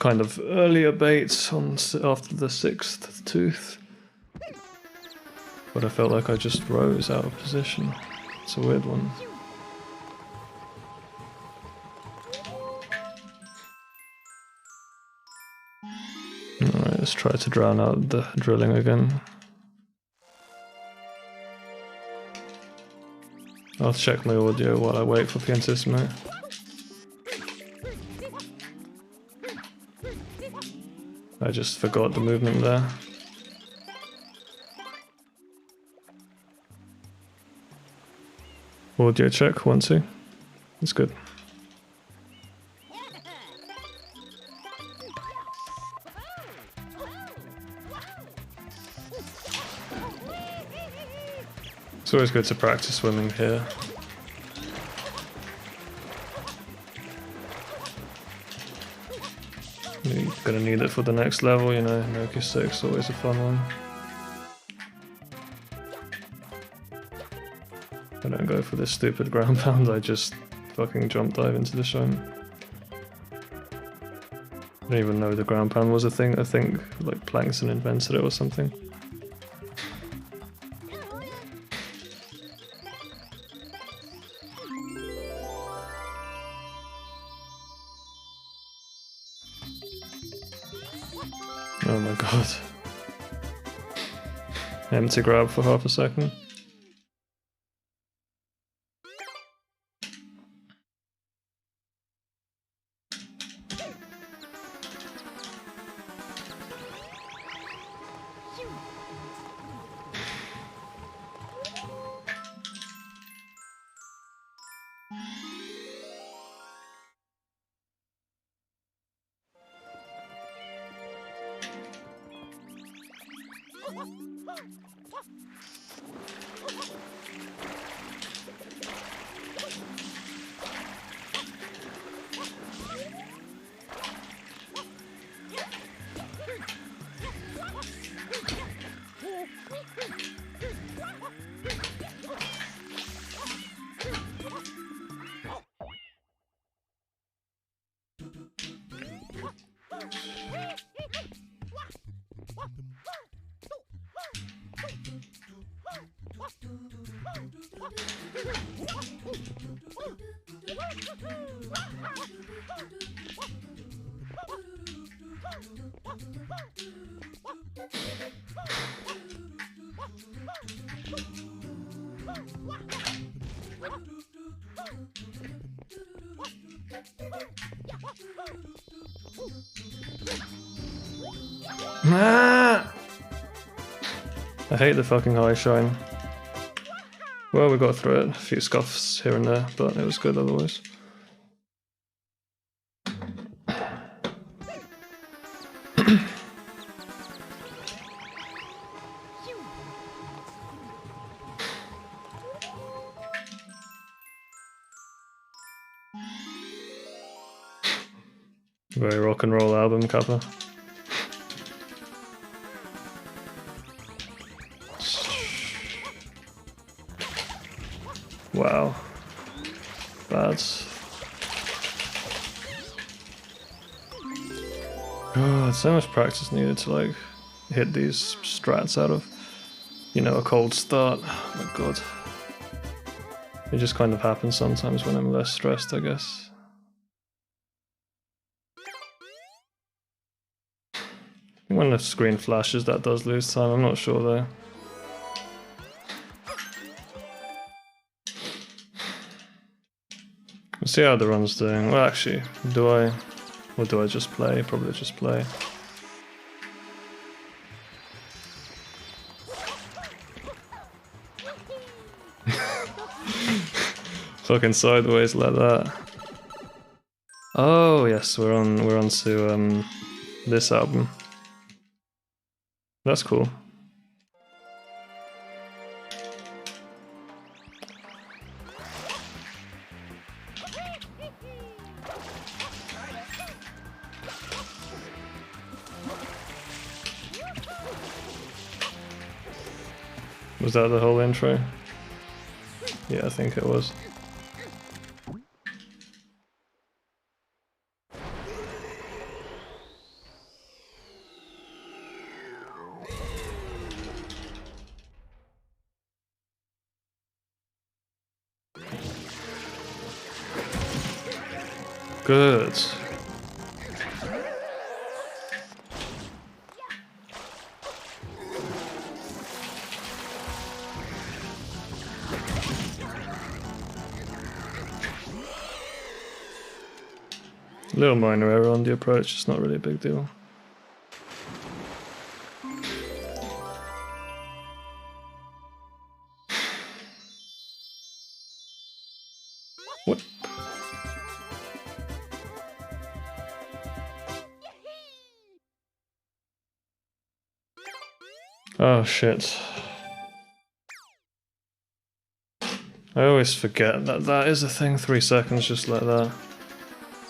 kind of earlier bait on after the 6th tooth, but I felt like I just rose out of position. It's a weird one. Alright, let's try to drown out the drilling again. I'll check my audio while I wait for Piantissimo. I just forgot the movement there. Audio check, 1, 2. That's good. It's always good to practice swimming here. You're gonna need it for the next level, you know, Nokia 6, always a fun one. I don't go for this stupid ground pound, I just fucking jump dive into the shine. I didn't even know the ground pound was a thing, I think like Plankton invented it or something. Oh my god. Empty grab for half a second. Ah! I hate the fucking high shine. Well, we got through it. A few scuffs here and there, but it was good otherwise. Very rock and roll album cover. Wow. Bad. Oh, so much practice needed to like hit these strats out of, you know, a cold start. Oh my god. It just kind of happens sometimes when I'm less stressed, I guess. When the screen flashes, that does lose time. I'm not sure though. We'll see how the run's doing. Well, actually, do I? Or do I just play? Probably just play. Fucking sideways like that. Oh yes, we're on to this album. That's cool. Was that the whole intro? Yeah, I think it was. Good. Little minor error on the approach, it's not really a big deal. What? Oh shit. I always forget that that is a thing, 3 seconds just like that.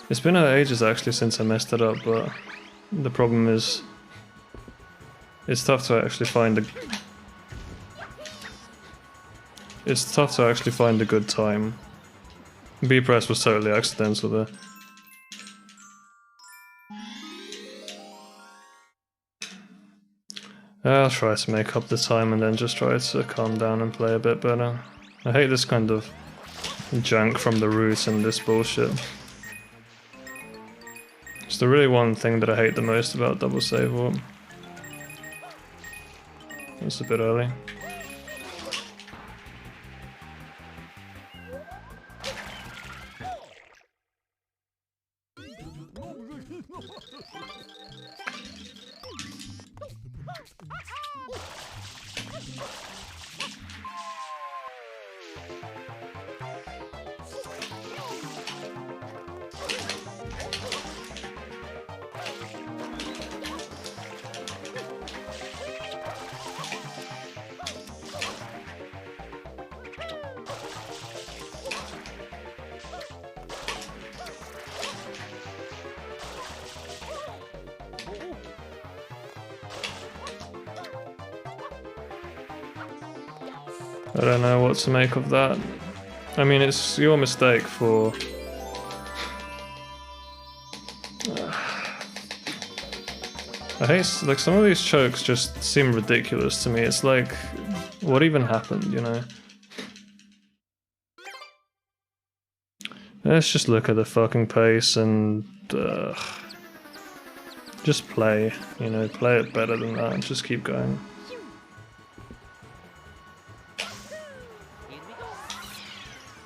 It's been ages actually since I messed it up, but the problem is it's tough to actually find a good time. B press was totally accidental there. I'll try to make up the time and then just try to calm down and play a bit better. I hate this kind of junk from the root and this bullshit. It's the really one thing that I hate the most about double save warp. It's a bit early. I don't know what to make of that. I mean, it's your mistake for... I hate, like, some of these chokes just seem ridiculous to me. It's like, what even happened, you know? Let's just look at the fucking pace and... just play, you know, play it better than that and just keep going.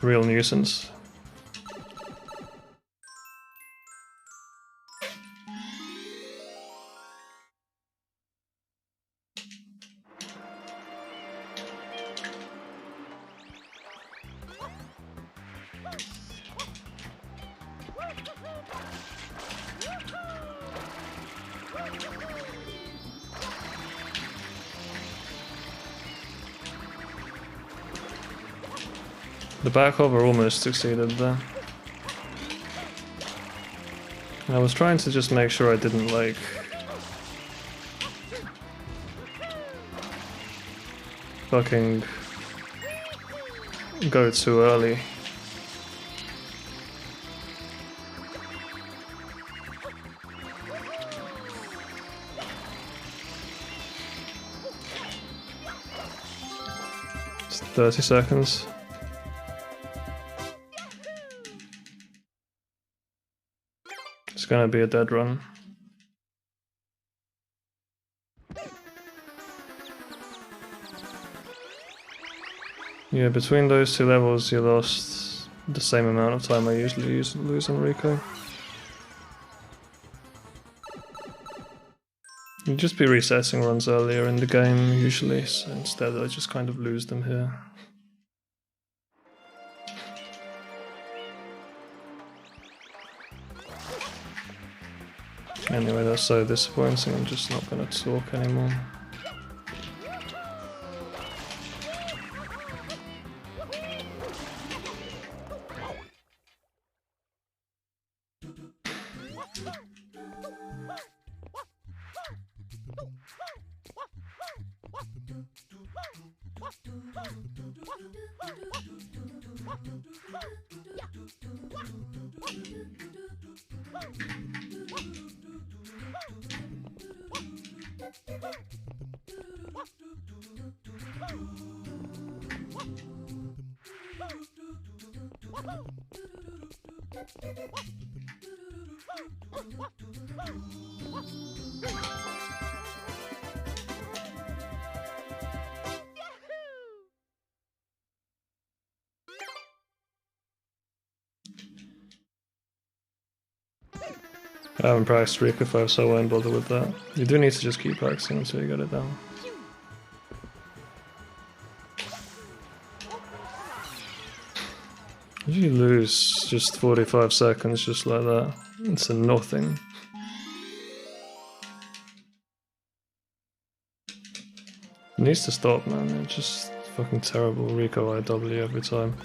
Real nuisance. The back hover almost succeeded there. I was trying to just make sure I didn't like fucking go too early. It's 30 seconds. It's gonna be a dead run. Yeah, between those two levels you lost the same amount of time I usually lose on Rico. You'd just be resetting runs earlier in the game usually, so instead I just kind of lose them here. Anyway, that's so disappointing, I'm just not gonna talk anymore. I haven't practiced Rico 5, so I won't bother with that. You do need to just keep practicing until you get it down. You lose just 45 seconds just like that. It's a nothing. It needs to stop, man. It's just fucking terrible Rico IW every time.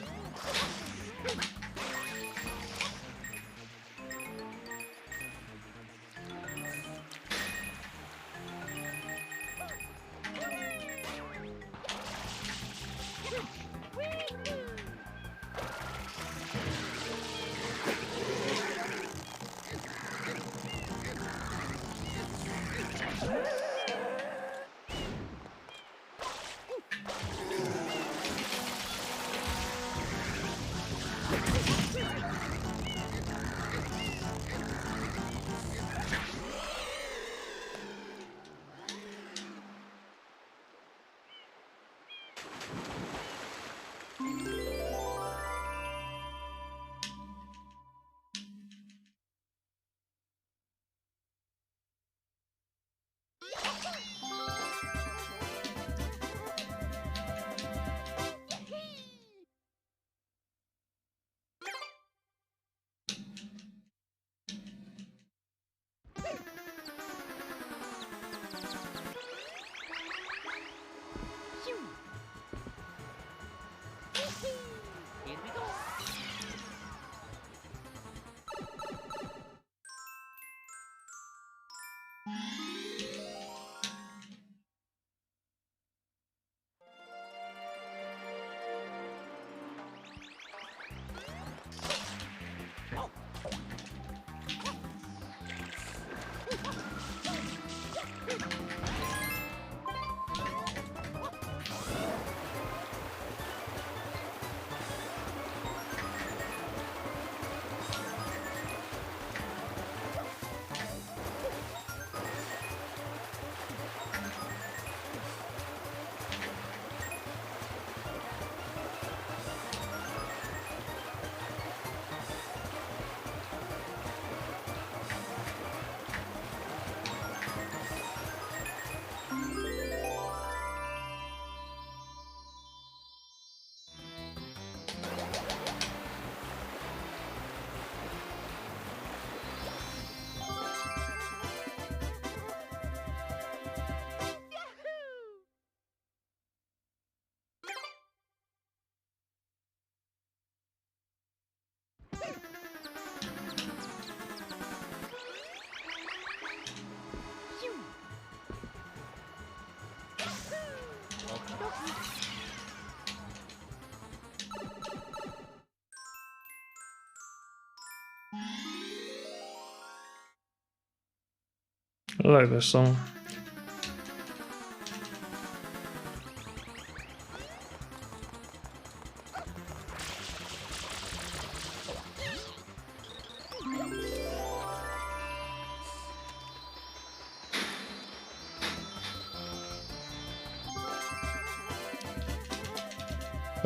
I like this song.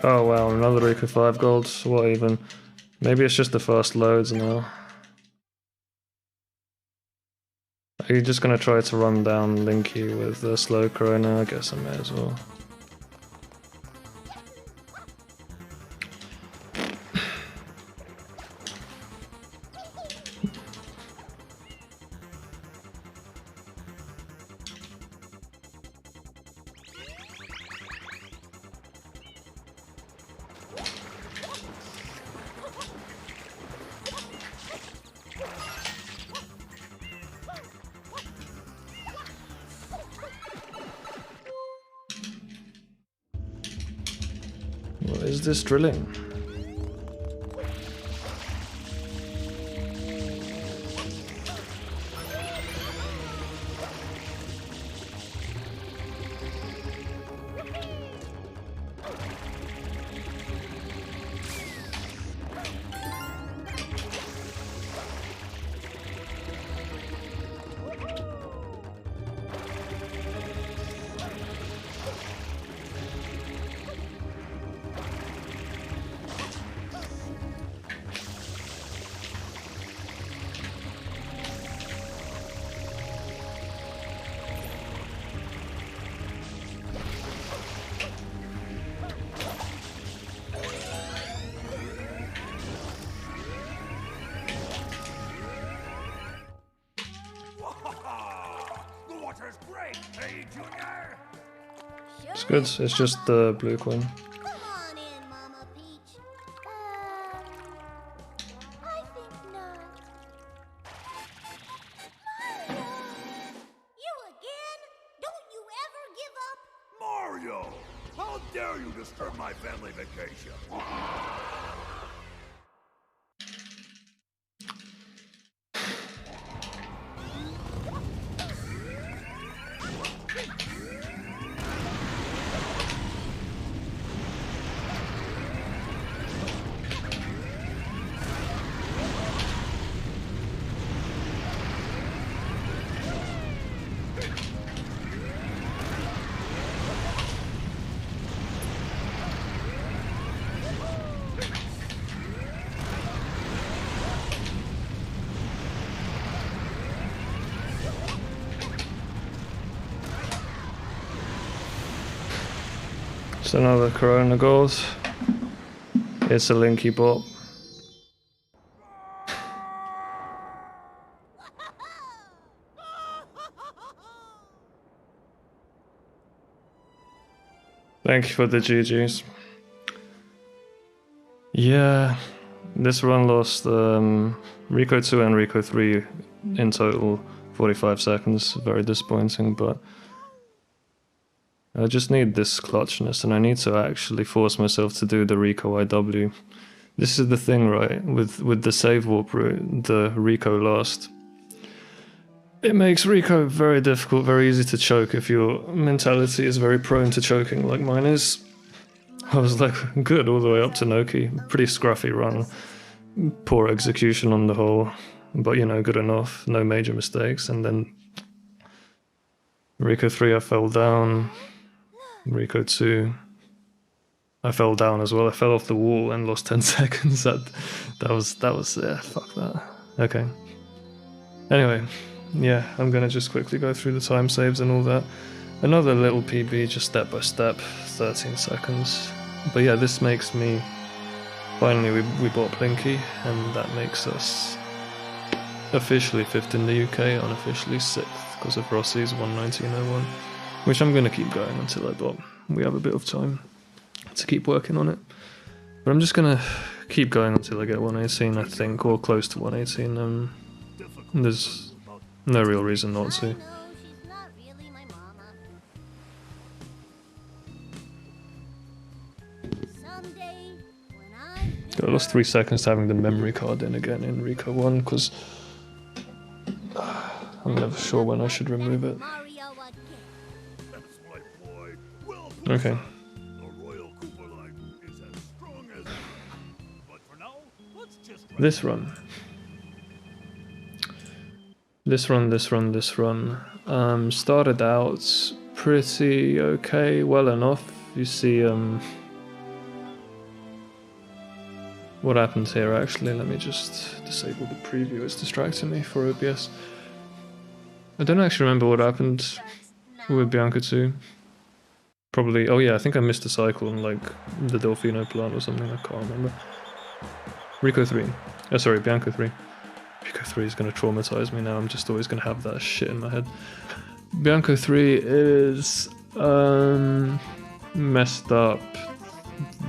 Oh wow, another Rico 5 gold. What even? Maybe it's just the fast loads now. Are you just gonna try to run down Linky with the slow Corona? I guess I may as well. What is this drilling? It's good, it's just the blue coin. Come on in, Mama Peach. I think not. Mario! You again? Don't you ever give up? Mario! How dare you disturb my family vacation? It's another Corona gold. It's a Linky bot. Thank you for the GGs. Yeah, this run lost Rico 2 and Rico 3 in total, 45 seconds. Very disappointing, but I just need this clutchness, and I need to actually force myself to do the Rico IW. This is the thing, right? With the save warp route, the Rico last. It makes Rico very difficult, very easy to choke if your mentality is very prone to choking like mine is. I was like good all the way up to Noki. Pretty scruffy run. Poor execution on the whole, but you know, good enough. No major mistakes. And then Rico 3 I fell down. Rico 2 I fell down as well. I fell off the wall and lost 10 seconds. That was yeah, fuck that. Okay. Anyway, yeah, I'm gonna just quickly go through the time saves and all that. Another little PB, just step by step, 13 seconds. But yeah, this makes me... Finally we bought Blinky, and that makes us officially 5th in the UK, unofficially 6th, because of Rossi's 119.01. Which I'm gonna keep going until I bot. We have a bit of time to keep working on it. But I'm just gonna keep going until I get 118, I think, or close to 118. There's no real reason not to. No, she's not really my mama. someday when I'm I lost 3 seconds to having the memory card in again in Rico 1 because I'm never sure when I should remove it. Mario would kick. That's my boy. Well, Okay. the Royal Koopa line is as strong as. But for now, let's just. This run. This run. Started out pretty okay, well enough. You see, what happens here actually? Let me just disable the preview, it's distracting me for OBS. I don't actually remember what happened with Bianca 2. Probably, oh yeah, I think I missed a cycle on like the Delfino plant or something, I can't remember. Rico 3. Oh, sorry, Bianca 3. Bianca 3 is going to traumatize me now, I'm just always going to have that shit in my head. Bianca 3 is messed up.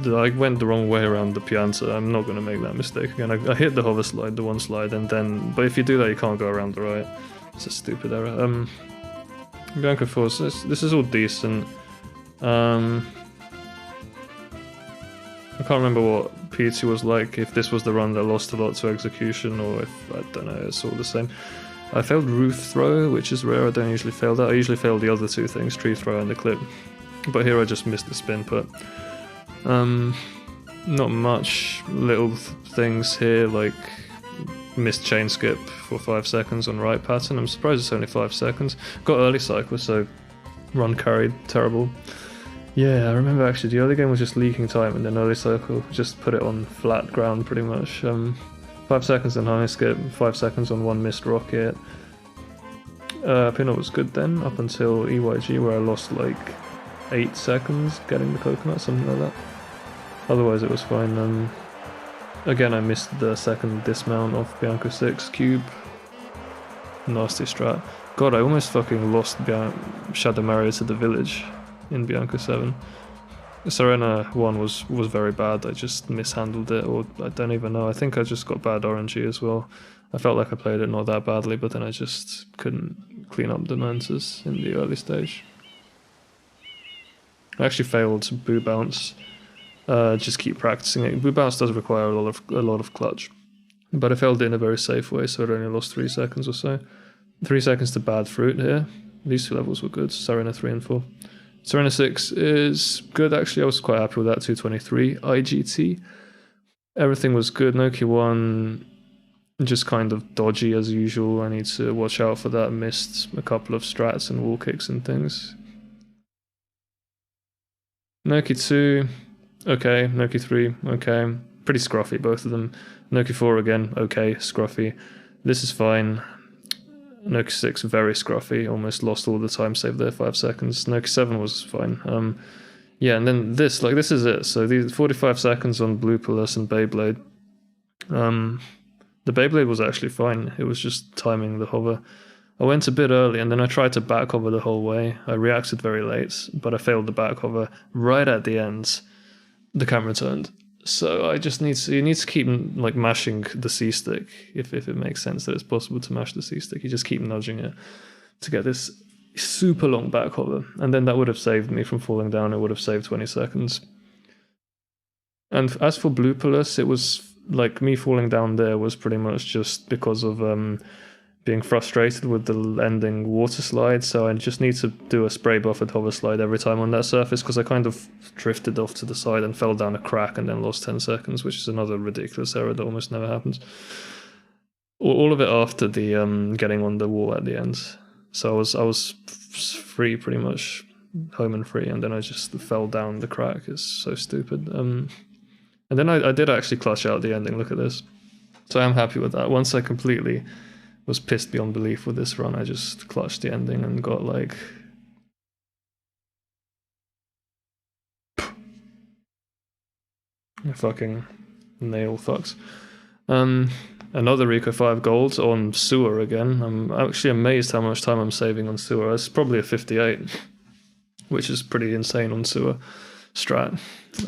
I went the wrong way around the Pianta. I'm not going to make that mistake again. I hit the hover slide, the one slide, and then... But if you do that, you can't go around the right. It's a stupid error. Bianca 4, so this is all decent. I can't remember what P2 was like, if this was the run that lost a lot to execution, or if, I don't know, it's all the same. I failed roof throw, which is rare, I don't usually fail that. I usually fail the other two things, tree throw and the clip. But here I just missed the spin put. Not much little things here, like missed chain skip for 5 seconds on right pattern. I'm surprised it's only 5 seconds. Got early cycle, so run carried, terrible. Yeah, I remember actually the early game was just leaking time and then early cycle, just put it on flat ground pretty much. 5 seconds on high skip, 5 seconds on one missed rocket. Pinot was good then, up until EYG where I lost like 8 seconds getting the coconut, something like that. Otherwise it was fine. Again I missed the second dismount of Bianca 6 cube. Nasty strat. God, I almost fucking lost Shadow Mario to the village in Bianca 7. Serena 1 was very bad, I just mishandled it, or I don't even know, I think I just got bad RNG as well. I felt like I played it not that badly, but then I just couldn't clean up the mantas in the early stage. I actually failed Boo Bounce, just keep practicing it. Boo Bounce does require a lot of clutch, but I failed it in a very safe way, so I only lost 3 seconds or so. 3 seconds to bad fruit here. These two levels were good, Serena 3 and 4. Serena 6 is good actually, I was quite happy with that, 223 IGT. Everything was good, Nokia 1 just kind of dodgy as usual, I need to watch out for that, missed a couple of strats and wall kicks and things. Nokia 2, okay, Nokia 3, okay, pretty scruffy both of them. Nokia 4 again, okay, scruffy. This is fine. Nokia 6 very scruffy, almost lost all the time save there, 5 seconds. Nokia 7 was fine. Yeah, and then this is it. So these 45 seconds on Blue Palace and Beyblade. The Beyblade was actually fine, it was just timing the hover. I went a bit early and then I tried to back hover the whole way. I reacted very late, but I failed the back hover. Right at the end, the camera turned. So I just you need to keep like mashing the C-stick, if it makes sense that it's possible to mash the C-stick. You just keep nudging it to get this super long back hover. And then that would have saved me from falling down, it would have saved 20 seconds. And as for Blue Palace, it was like me falling down there was pretty much just because of being frustrated with the ending water slide, so I just need to do a spray buffered hover slide every time on that surface, because I kind of drifted off to the side and fell down a crack and then lost 10 seconds, which is another ridiculous error that almost never happens. All of it after the getting on the wall at the end. So I was free pretty much, home and free, and then I just fell down the crack. It's so stupid. And then I did actually clutch out the ending, look at this. So I'm happy with that. Once I completely was pissed beyond belief with this run, I just clutched the ending and got like... fucking nail fucks. Another Rico 5 gold on Sewer again. I'm actually amazed how much time I'm saving on Sewer. It's probably a 58, which is pretty insane on Sewer strat.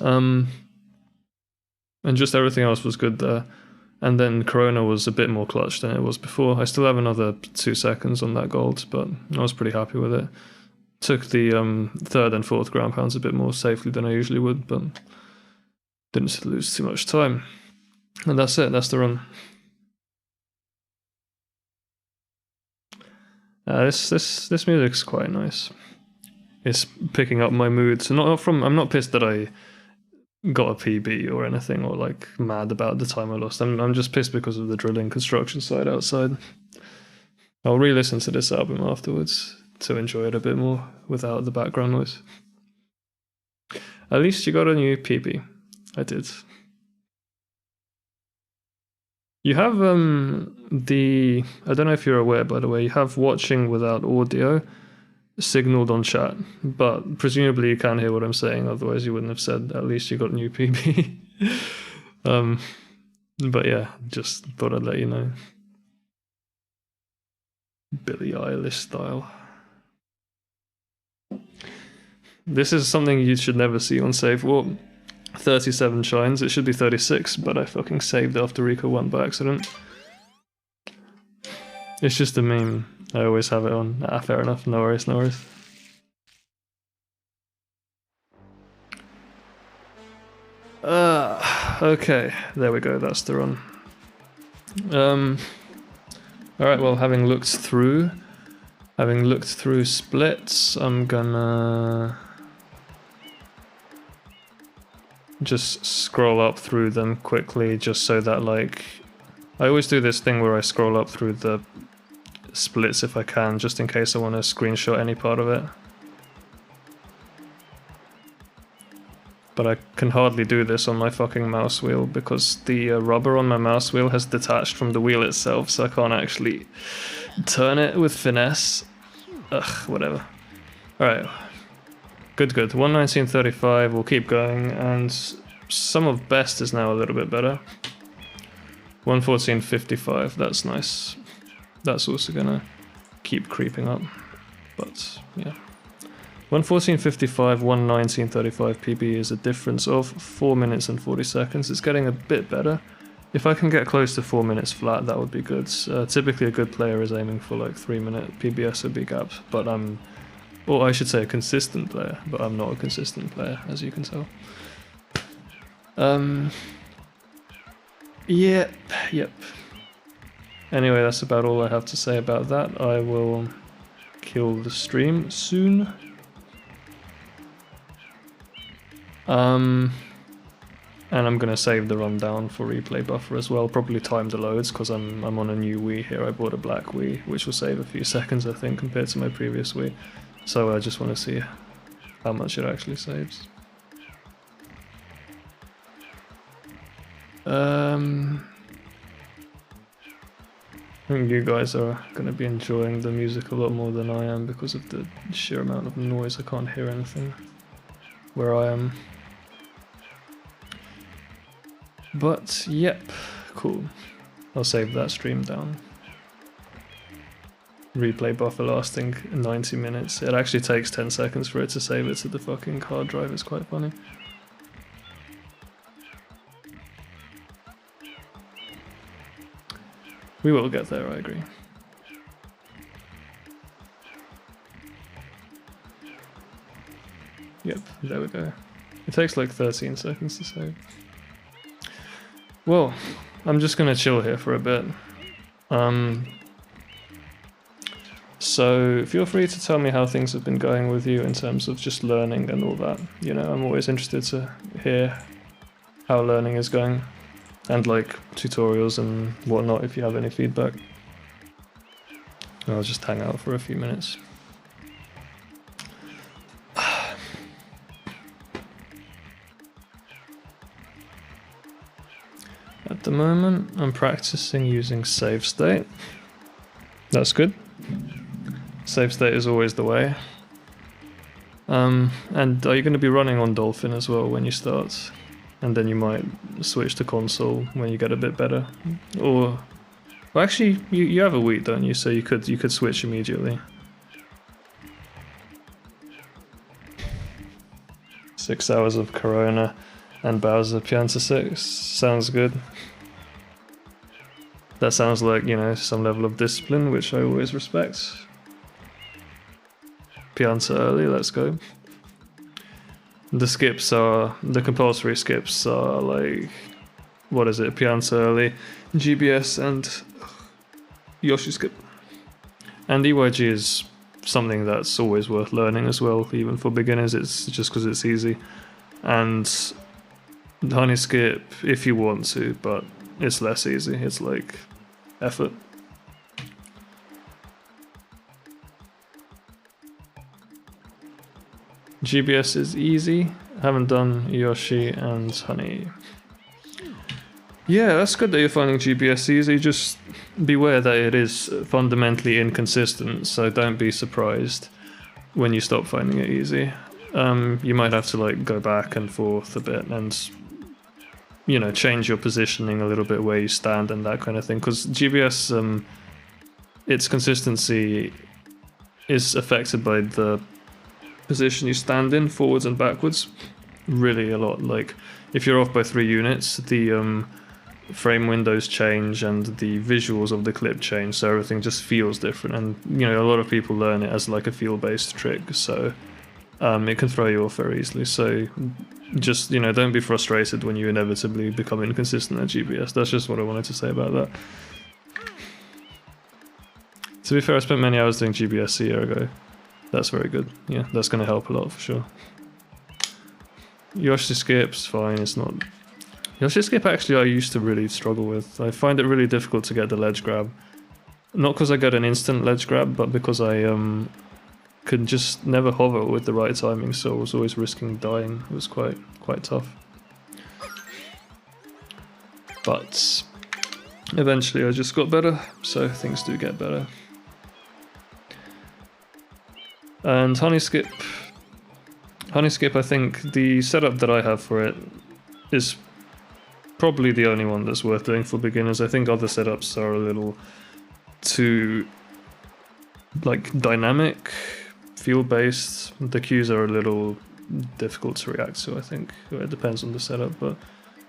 And just everything else was good there. And then Corona was a bit more clutch than it was before. I still have another 2 seconds on that gold, but I was pretty happy with it. Took the third and fourth ground pounds a bit more safely than I usually would, but Didn't lose too much time. And that's it, that's the run. This music's quite nice. It's picking up my mood. So I'm not pissed that I got a PB or anything, or like mad about the time I lost. I'm just pissed because of the drilling construction site outside. I'll re-listen to this album afterwards to enjoy it a bit more without the background noise. At least you got a new PB. I did. You have I don't know if you're aware, by the way, you have watching without audio signaled on chat, but presumably you can't hear what I'm saying, otherwise you wouldn't have said at least you got a new PB. But yeah, just thought I'd let you know. Billie Eilish style. This is something you should never see on save. Well, 37 shines, it should be 36, but I fucking saved after Rico won by accident. It's just a meme. I always have it on. Ah, fair enough. No worries, no worries. Okay, there we go. That's the run. Alright, well, having looked through splits, I'm gonna just scroll up through them quickly, just so that, like, I always do this thing where I scroll up through the splits if I can, just in case I want to screenshot any part of it. But I can hardly do this on my fucking mouse wheel because the rubber on my mouse wheel has detached from the wheel itself, so I can't actually turn it with finesse. Ugh, whatever. Alright. Good, good. 1:19:35, we'll keep going, and some of best is now a little bit better. 1:14:55, that's nice. That's also gonna keep creeping up, but yeah. 1:14:55, 1:19:35 PB is a difference of 4 minutes and 40 seconds. It's getting a bit better. If I can get close to 4 minutes flat, that would be good. Typically a good player is aiming for like 3-minute PBSOB gaps, but or I should say a consistent player, but I'm not a consistent player, as you can tell. Yep. Anyway, that's about all I have to say about that. I will kill the stream soon. And I'm gonna save the rundown for replay buffer as well, probably time the loads, because I'm on a new Wii here. I bought a black Wii, which will save a few seconds, I think, compared to my previous Wii. So I just want to see how much it actually saves. I think you guys are going to be enjoying the music a lot more than I am because of the sheer amount of noise. I can't hear anything where I am. But yep, cool. I'll save that stream down. Replay buffer lasting 90 minutes. It actually takes 10 seconds for it to save it to the fucking hard drive. It's quite funny. We will get there, I agree. Yep, there we go. It takes like 13 seconds to save. Well, I'm just gonna chill here for a bit. So feel free to tell me how things have been going with you in terms of just learning and all that. You know, I'm always interested to hear how learning is going. And like tutorials and whatnot if you have any feedback. I'll just hang out for a few minutes. At the moment, I'm practicing using save state. That's good. Save state is always the way. And are you going to be running on Dolphin as well when you start? And then you might switch to console when you get a bit better. Or, well, actually, you have a Wii, don't you? So you could switch immediately. 6 hours of Corona and Bowser Pianta 6 sounds good. That sounds like, you know, some level of discipline, which I always respect. Pianta early, let's go. The skips are, the compulsory skips are like, what is it, Pianta early, GBS and Yoshi skip. And EYG is something that's always worth learning as well, even for beginners, it's just because it's easy. And honey skip if you want to, but it's less easy, it's like effort. GBS is easy. I haven't done Yoshi and Honey. Yeah, that's good that you're finding GBS easy. Just beware that it is fundamentally inconsistent, so don't be surprised when you stop finding it easy. You might have to like go back and forth a bit and, you know, change your positioning a little bit where you stand and that kind of thing, because GBS, its consistency is affected by the position you stand in, forwards and backwards, really a lot. Like if you're off by 3 units, the frame windows change and the visuals of the clip change, so everything just feels different. And you know, a lot of people learn it as like a feel-based trick, so it can throw you off very easily. So just, you know, don't be frustrated when you inevitably become inconsistent at GBS. That's just what I wanted to say about that. To be fair, I spent many hours doing GBS a year ago. That's very good. Yeah, that's going to help a lot for sure. Yoshi skip's fine, it's not... Yoshi skip actually I used to really struggle with. I find it really difficult to get the ledge grab. Not because I get an instant ledge grab, but because I could just never hover with the right timing, so I was always risking dying. It was quite tough. But eventually I just got better, so things do get better. And Honey skip, I think the setup that I have for it is probably the only one that's worth doing for beginners. I think other setups are a little too like dynamic, feel-based. The cues are a little difficult to react to, I think. It depends on the setup, but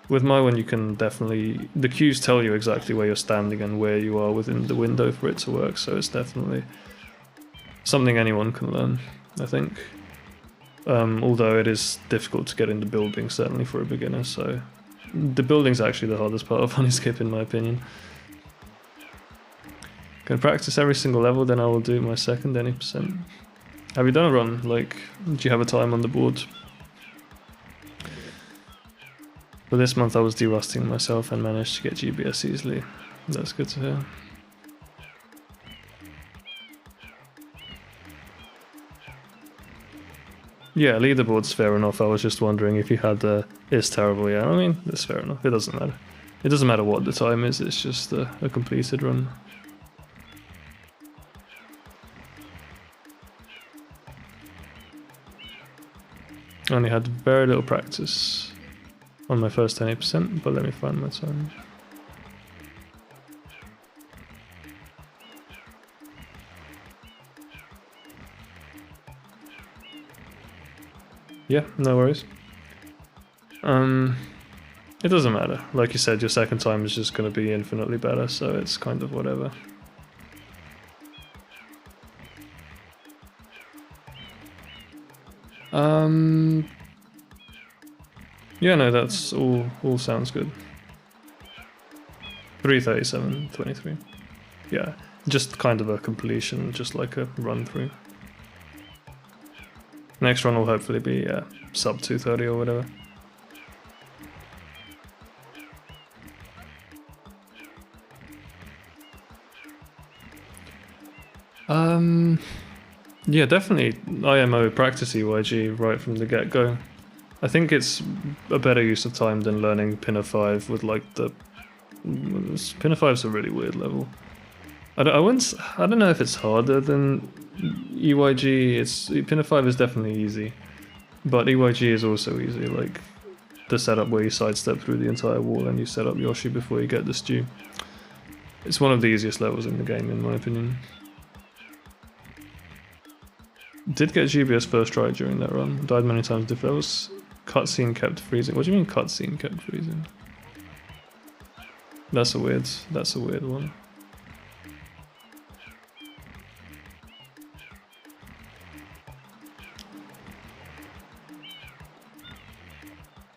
with my one you can definitely... The cues tell you exactly where you're standing and where you are within the window for it to work, so it's definitely something anyone can learn, I think. Although it is difficult to get into building, certainly for a beginner, so... The building's actually the hardest part of Honey skip, in my opinion. Can I practice every single level, then I will do my second any percent. Have you done a run? Like, do you have a time on the board? But this month I was derusting myself and managed to get GBS easily. That's good to hear. Yeah, leaderboard's fair enough. I was just wondering if you had it's terrible. Yeah, I mean, that's fair enough. It doesn't matter. It doesn't matter what the time is, it's just a completed run. I only had very little practice on my first 20%, but let me find my time. Yeah, no worries. It doesn't matter. Like you said, your second time is just going to be infinitely better, so it's kind of whatever. Yeah, no, that's all sounds good. 3:37:23. Yeah, just kind of a completion, just like a run through. Next run will hopefully be sub 2:30 or whatever. Yeah, definitely IMO practice EYG right from the get-go. I think it's a better use of time than learning Pinna 5 with like the... Pinna 5's a really weird level. I don't know if it's harder than EYG. Pinna 5 is definitely easy, but EYG is also easy, like the setup where you sidestep through the entire wall and you set up Yoshi before you get the stew. It's one of the easiest levels in the game in my opinion. Did get GBS first try during that run. Died many times. The levels cutscene kept freezing. What do you mean cutscene kept freezing? That's a weird one.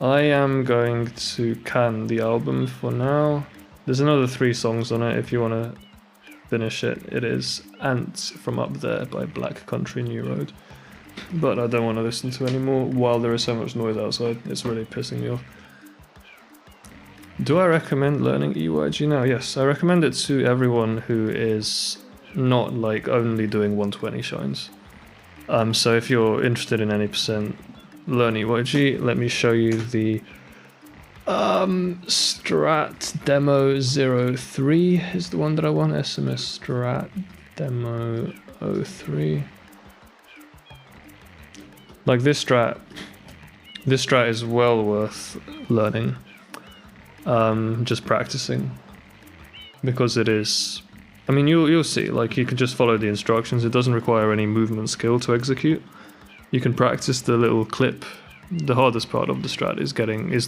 I am going to can the album for now. There's another 3 songs on it if you want to finish it. It is Ants from Up There by Black Country New Road. But I don't want to listen to anymore while there is so much noise outside. It's really pissing me off. Do I recommend learning EYG now? Yes, I recommend it to everyone who is not like only doing 120 shines. So if you're interested in any percent, learn EYG. Let me show you the Strat Demo 03 is the one that I want. SMS Strat Demo 03. Like this strat is well worth learning. Just practicing, because it is. I mean, you'll see. Like you can just follow the instructions. It doesn't require any movement skill to execute. You can practice the little clip. The hardest part of the strat is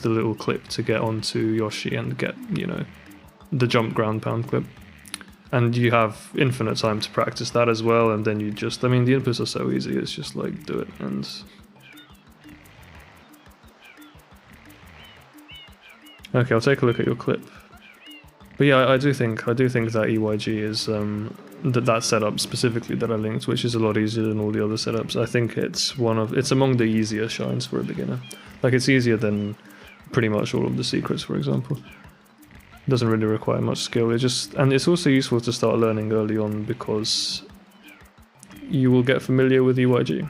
the little clip to get onto Yoshi and get, you know, the jump ground pound clip. And you have infinite time to practice that as well. And then you just, I mean, the inputs are so easy. It's just like do it and. Okay, I'll take a look at your clip. But yeah, I do think that EYG is that setup specifically that I linked, which is a lot easier than all the other setups. I think it's among the easier shines for a beginner. Like it's easier than pretty much all of the secrets, for example. It doesn't really require much skill. And it's also useful to start learning early on because you will get familiar with EYG.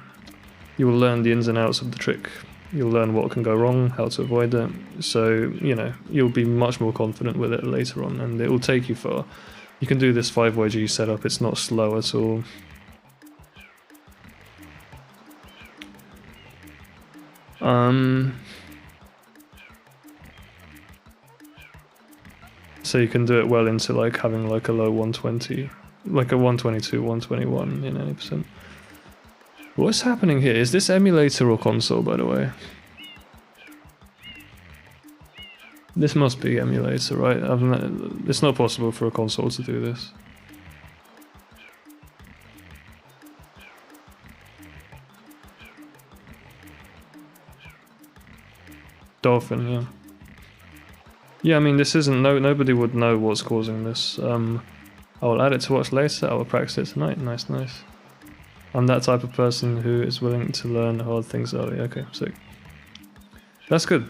You will learn the ins and outs of the trick. You'll learn what can go wrong, how to avoid it, so, you know, you'll be much more confident with it later on, and it will take you far. You can do this 5YG setup, it's not slow at all. So you can do it well into like having like a low 120, like a 122, 121 in any percent. What's happening here? Is this emulator or console, by the way? This must be emulator, right? It's not possible for a console to do this. Dolphin, yeah. Yeah, I mean, this isn't... nobody would know what's causing this. I will add it to watch later. I will practice it tonight. Nice, nice. I'm that type of person who is willing to learn hard things early. Okay, sick. That's good.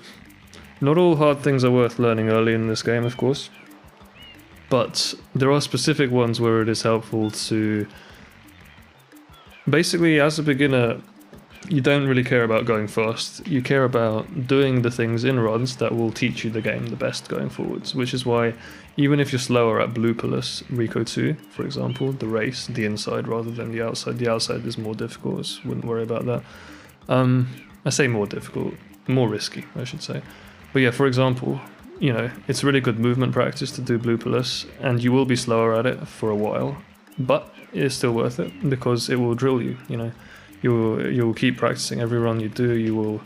Not all hard things are worth learning early in this game, of course. But there are specific ones where it is helpful to... Basically, as a beginner, you don't really care about going fast. You care about doing the things in runs that will teach you the game the best going forwards, which is why even if you're slower at Blooperless Rico 2, for example, the race, the inside rather than the outside is more difficult, so wouldn't worry about that. I say more difficult, more risky, I should say. But yeah, for example, you know, it's really good movement practice to do Blooperless, and you will be slower at it for a while, but it is still worth it because it will drill you, you know. You'll keep practicing every run you do, you will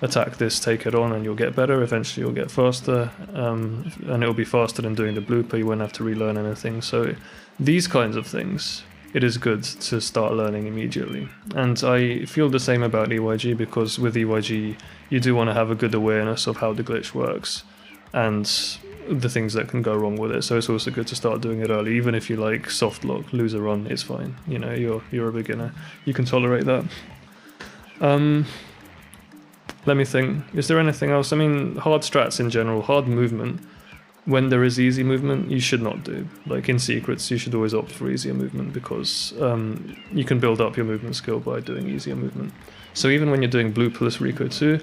attack this, take it on, and you'll get better. Eventually you'll get faster, and it'll be faster than doing the blooper. You won't have to relearn anything. So these kinds of things, it is good to start learning immediately. And I feel the same about EYG, because with EYG you do want to have a good awareness of how the glitch works and the things that can go wrong with it. So it's also good to start doing it early. Even if you like soft lock, lose a run, it's fine. You know, you're a beginner. You can tolerate that. Let me think. Is there anything else? I mean, hard strats in general, hard movement. When there is easy movement, you should not do. Like in secrets, you should always opt for easier movement because you can build up your movement skill by doing easier movement. So even when you're doing Blooperless Rico 2,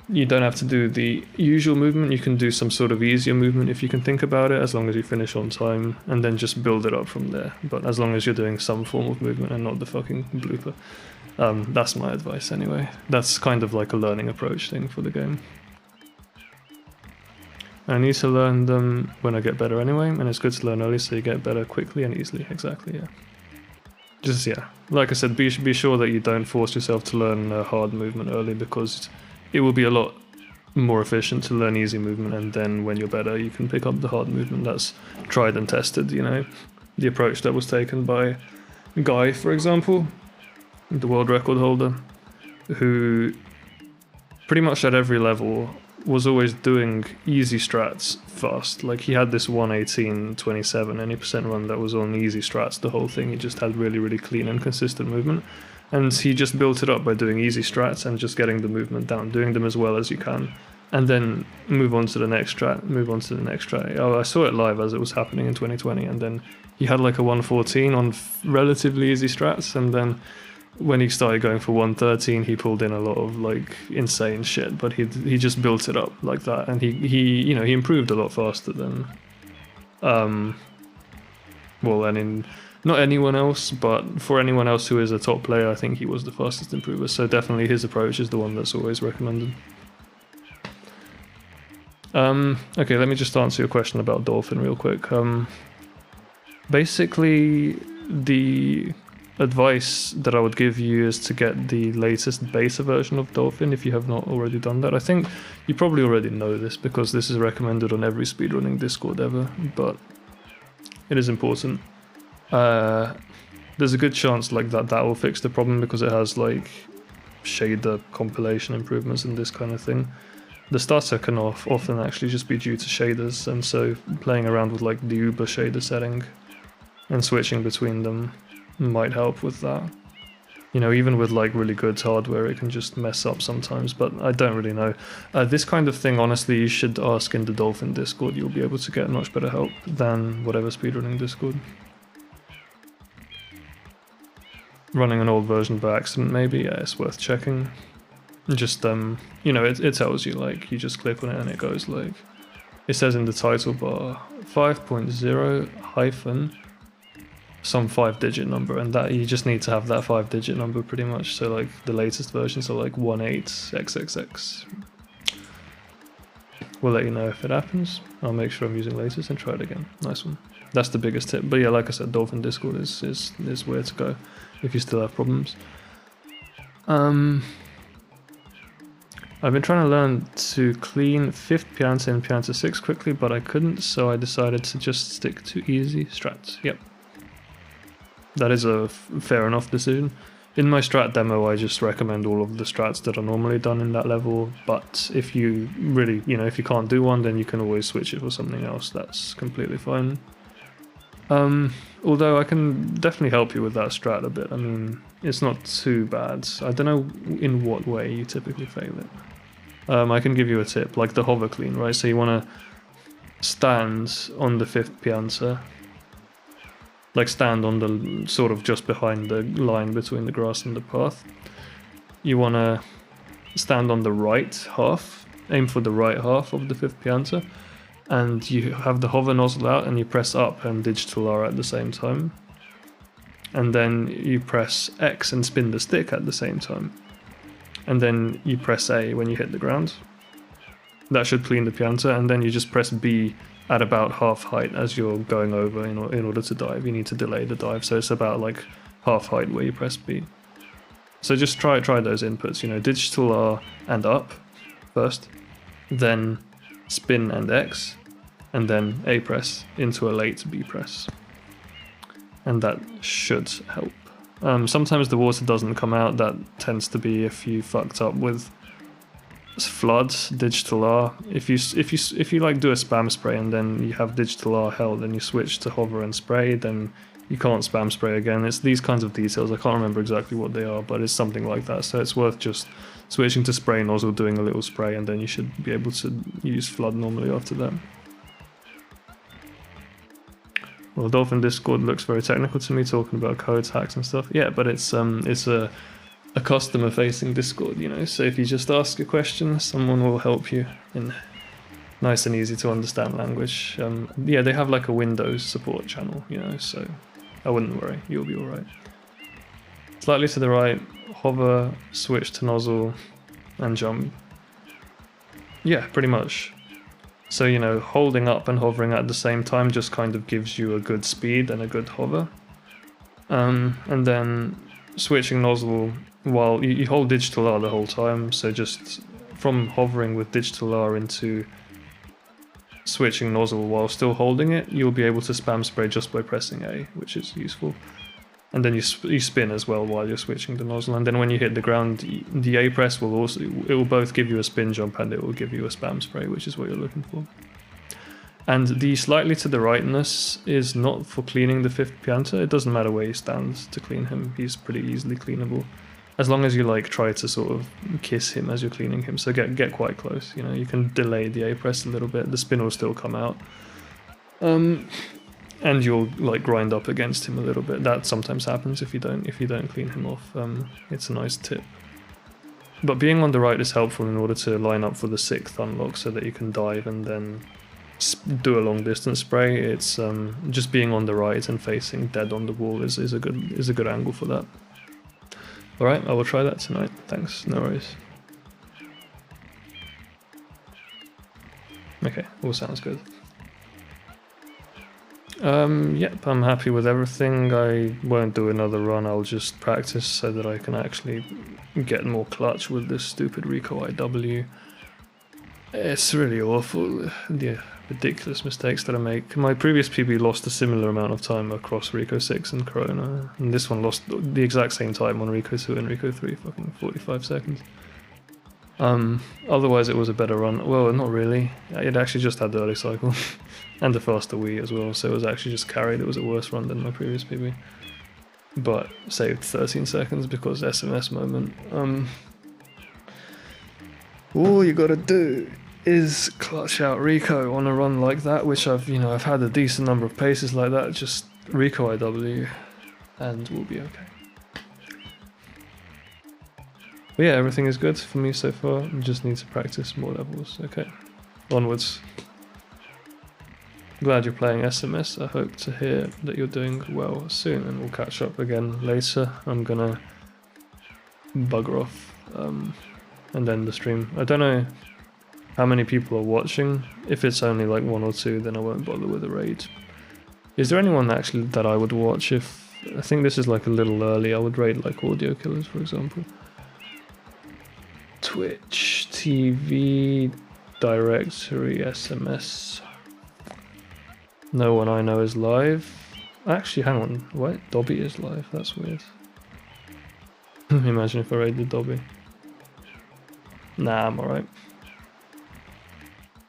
you don't have to do the usual movement. You can do some sort of easier movement if you can think about it, as long as you finish on time, and then just build it up from there. But as long as you're doing some form of movement and not the fucking blooper. That's my advice anyway. That's kind of like a learning approach thing for the game. I need to learn them when I get better anyway, and it's good to learn early so you get better quickly and easily. Exactly, yeah. Just, yeah, like I said, be sure that you don't force yourself to learn hard movement early, because it will be a lot more efficient to learn easy movement, and then when you're better you can pick up the hard movement. That's tried and tested, you know. The approach that was taken by Guy, for example, the world record holder, who pretty much at every level was always doing easy strats fast. Like he had this 118-27 any percent run that was on easy strats the whole thing. He just had really, really clean and consistent movement. And he just built it up by doing easy strats and just getting the movement down, doing them as well as you can. And then move on to the next strat, move on to the next strat. Oh, I saw it live as it was happening in 2020, and then he had like a 114 on relatively easy strats, and then when he started going for 113, he pulled in a lot of like insane shit, but he just built it up like that, and he improved a lot faster than not anyone else, but for anyone else who is a top player, I think he was the fastest improver. So definitely his approach is the one that's always recommended. Okay, let me just answer your question about Dolphin real quick. Basically, the advice that I would give you is to get the latest beta version of Dolphin if you have not already done that. I think you probably already know this because this is recommended on every speedrunning Discord ever, but it is important. There's a good chance like that will fix the problem because it has like shader compilation improvements and this kind of thing. The stutter can often actually just be due to shaders, and so playing around with like the Uber shader setting and switching between them might help with that. You know, even with like really good hardware, it can just mess up sometimes, but I don't really know. This kind of thing, honestly, you should ask in the Dolphin Discord. You'll be able to get much better help than whatever speedrunning Discord. Running an old version by accident, maybe, yeah, it's worth checking. Just, you know, it tells you, like, you just click on it and it goes, like, it says in the title bar, 5.0 hyphen some 5-digit number, and that you just need to have that 5-digit number pretty much. So, like, the latest versions are, like, 18XXX. We'll let you know if it happens. I'll make sure I'm using latest and try it again. Nice one. That's the biggest tip. But yeah, like I said, Dolphin Discord is where to go if you still have problems. I've been trying to learn to clean 5th Pianta and Pianta 6 quickly, but I couldn't, so I decided to just stick to easy strats. Yep. That is a fair enough decision. In my strat demo, I just recommend all of the strats that are normally done in that level, but if you really, you know, if you can't do one, then you can always switch it for something else. That's completely fine. Although I can definitely help you with that strat a bit. I mean, it's not too bad. I don't know in what way you typically fail it. I can give you a tip, like the hover clean, right? So you want to stand on the 5th Pianta, like stand on the sort of just behind the line between the grass and the path. You want to stand on the right half, aim for the right half of the 5th Pianta, and you have the hover nozzle out and you press up and digital R at the same time. And then you press X and spin the stick at the same time. And then you press A when you hit the ground. That should clean the Pianta, and then you just press B at about half height as you're going over in order to dive. You need to delay the dive, so it's about like half height where you press B. So just try those inputs, you know, digital R and up first, then spin and X, and then A press into a late B press. And that should help. Sometimes the water doesn't come out. That tends to be if you fucked up with floods, digital R. If you like do a spam spray and then you have digital R held and you switch to hover and spray, then you can't spam spray again. It's these kinds of details. I can't remember exactly what they are, but it's something like that. So it's worth just switching to spray nozzle, doing a little spray, and then you should be able to use flood normally after that. Well, Dolphin Discord looks very technical to me, talking about codes, hacks and stuff. Yeah, but it's a customer-facing Discord, you know, so if you just ask a question, someone will help you in nice and easy to understand language. Yeah, they have like a Windows support channel, you know, so I wouldn't worry, you'll be alright. Slightly to the right, hover, switch to nozzle, and jump. Yeah, pretty much. So, you know, holding up and hovering at the same time just kind of gives you a good speed and a good hover. And then switching nozzle while you hold digital R the whole time, so just from hovering with digital R into switching nozzle while still holding it, you'll be able to spam spray just by pressing A, which is useful. and then you spin as well while you're switching the nozzle, and then when you hit the ground, the A press will also, it will both give you a spin jump and it will give you a spam spray, which is what you're looking for. And the slightly to the rightness is not for cleaning the 5th Pianta. It doesn't matter where he stands to clean him, he's pretty easily cleanable. As long as you like try to sort of kiss him as you're cleaning him, so get quite close, you know, you can delay the A press a little bit, the spin will still come out. And you'll like grind up against him a little bit. That sometimes happens if you don't clean him off. It's a nice tip. But being on the right is helpful in order to line up for the 6th unlock so that you can dive and then do a long distance spray. It's just being on the right and facing dead on the wall is a good angle for that. All right, I will try that tonight. Thanks. No worries. Okay, all sounds good. Yep, I'm happy with everything. I won't do another run, I'll just practice so that I can actually get more clutch with this stupid Rico IW. It's really awful, the ridiculous mistakes that I make. My previous PB lost a similar amount of time across Rico 6 and Corona, and this one lost the exact same time on Rico 2 and Rico 3, fucking 45 seconds. Otherwise it was a better run. Well, not really. It actually just had the early cycle. And the faster Wii as well, so it was actually just carried. It was a worse run than my previous PB. But saved 13 seconds because SMS moment. All you gotta do is clutch out Rico on a run like that, which I've had a decent number of paces like that, just Rico IW, and we'll be okay. But yeah, everything is good for me so far. I just need to practice more levels. Okay, onwards. Glad you're playing SMS. I hope to hear that you're doing well soon, and we'll catch up again later. I'm gonna bugger off and end the stream. I don't know how many people are watching. If it's only like 1 or 2, then I won't bother with a raid. Is there anyone actually that I would watch if... I think this is like a little early. I would raid like Audio Killers, for example. Twitch, TV, directory, SMS... No one I know is live. Actually, hang on. What? Dobby is live. That's weird. Imagine if I raided Dobby. Nah, I'm alright.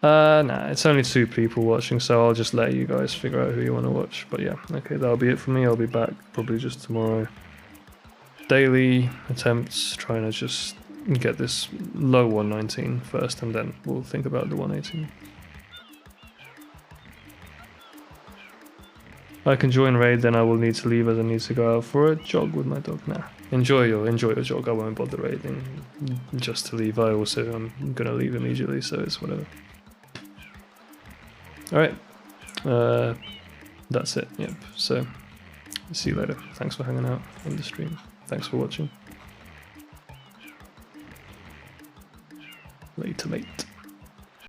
Nah, it's only 2 people watching, so I'll just let you guys figure out who you want to watch. But yeah, okay, that'll be it for me. I'll be back probably just tomorrow. Daily attempts, trying to just get this low 119 first, and then we'll think about the 118. I can join raid, then I will need to leave as I need to go out for a jog with my dog. Nah, enjoy your jog. I won't bother raiding just to leave. I also am gonna leave immediately, so it's whatever. All right, that's it. Yep. So see you later. Thanks for hanging out on the stream. Thanks for watching. Later, mate.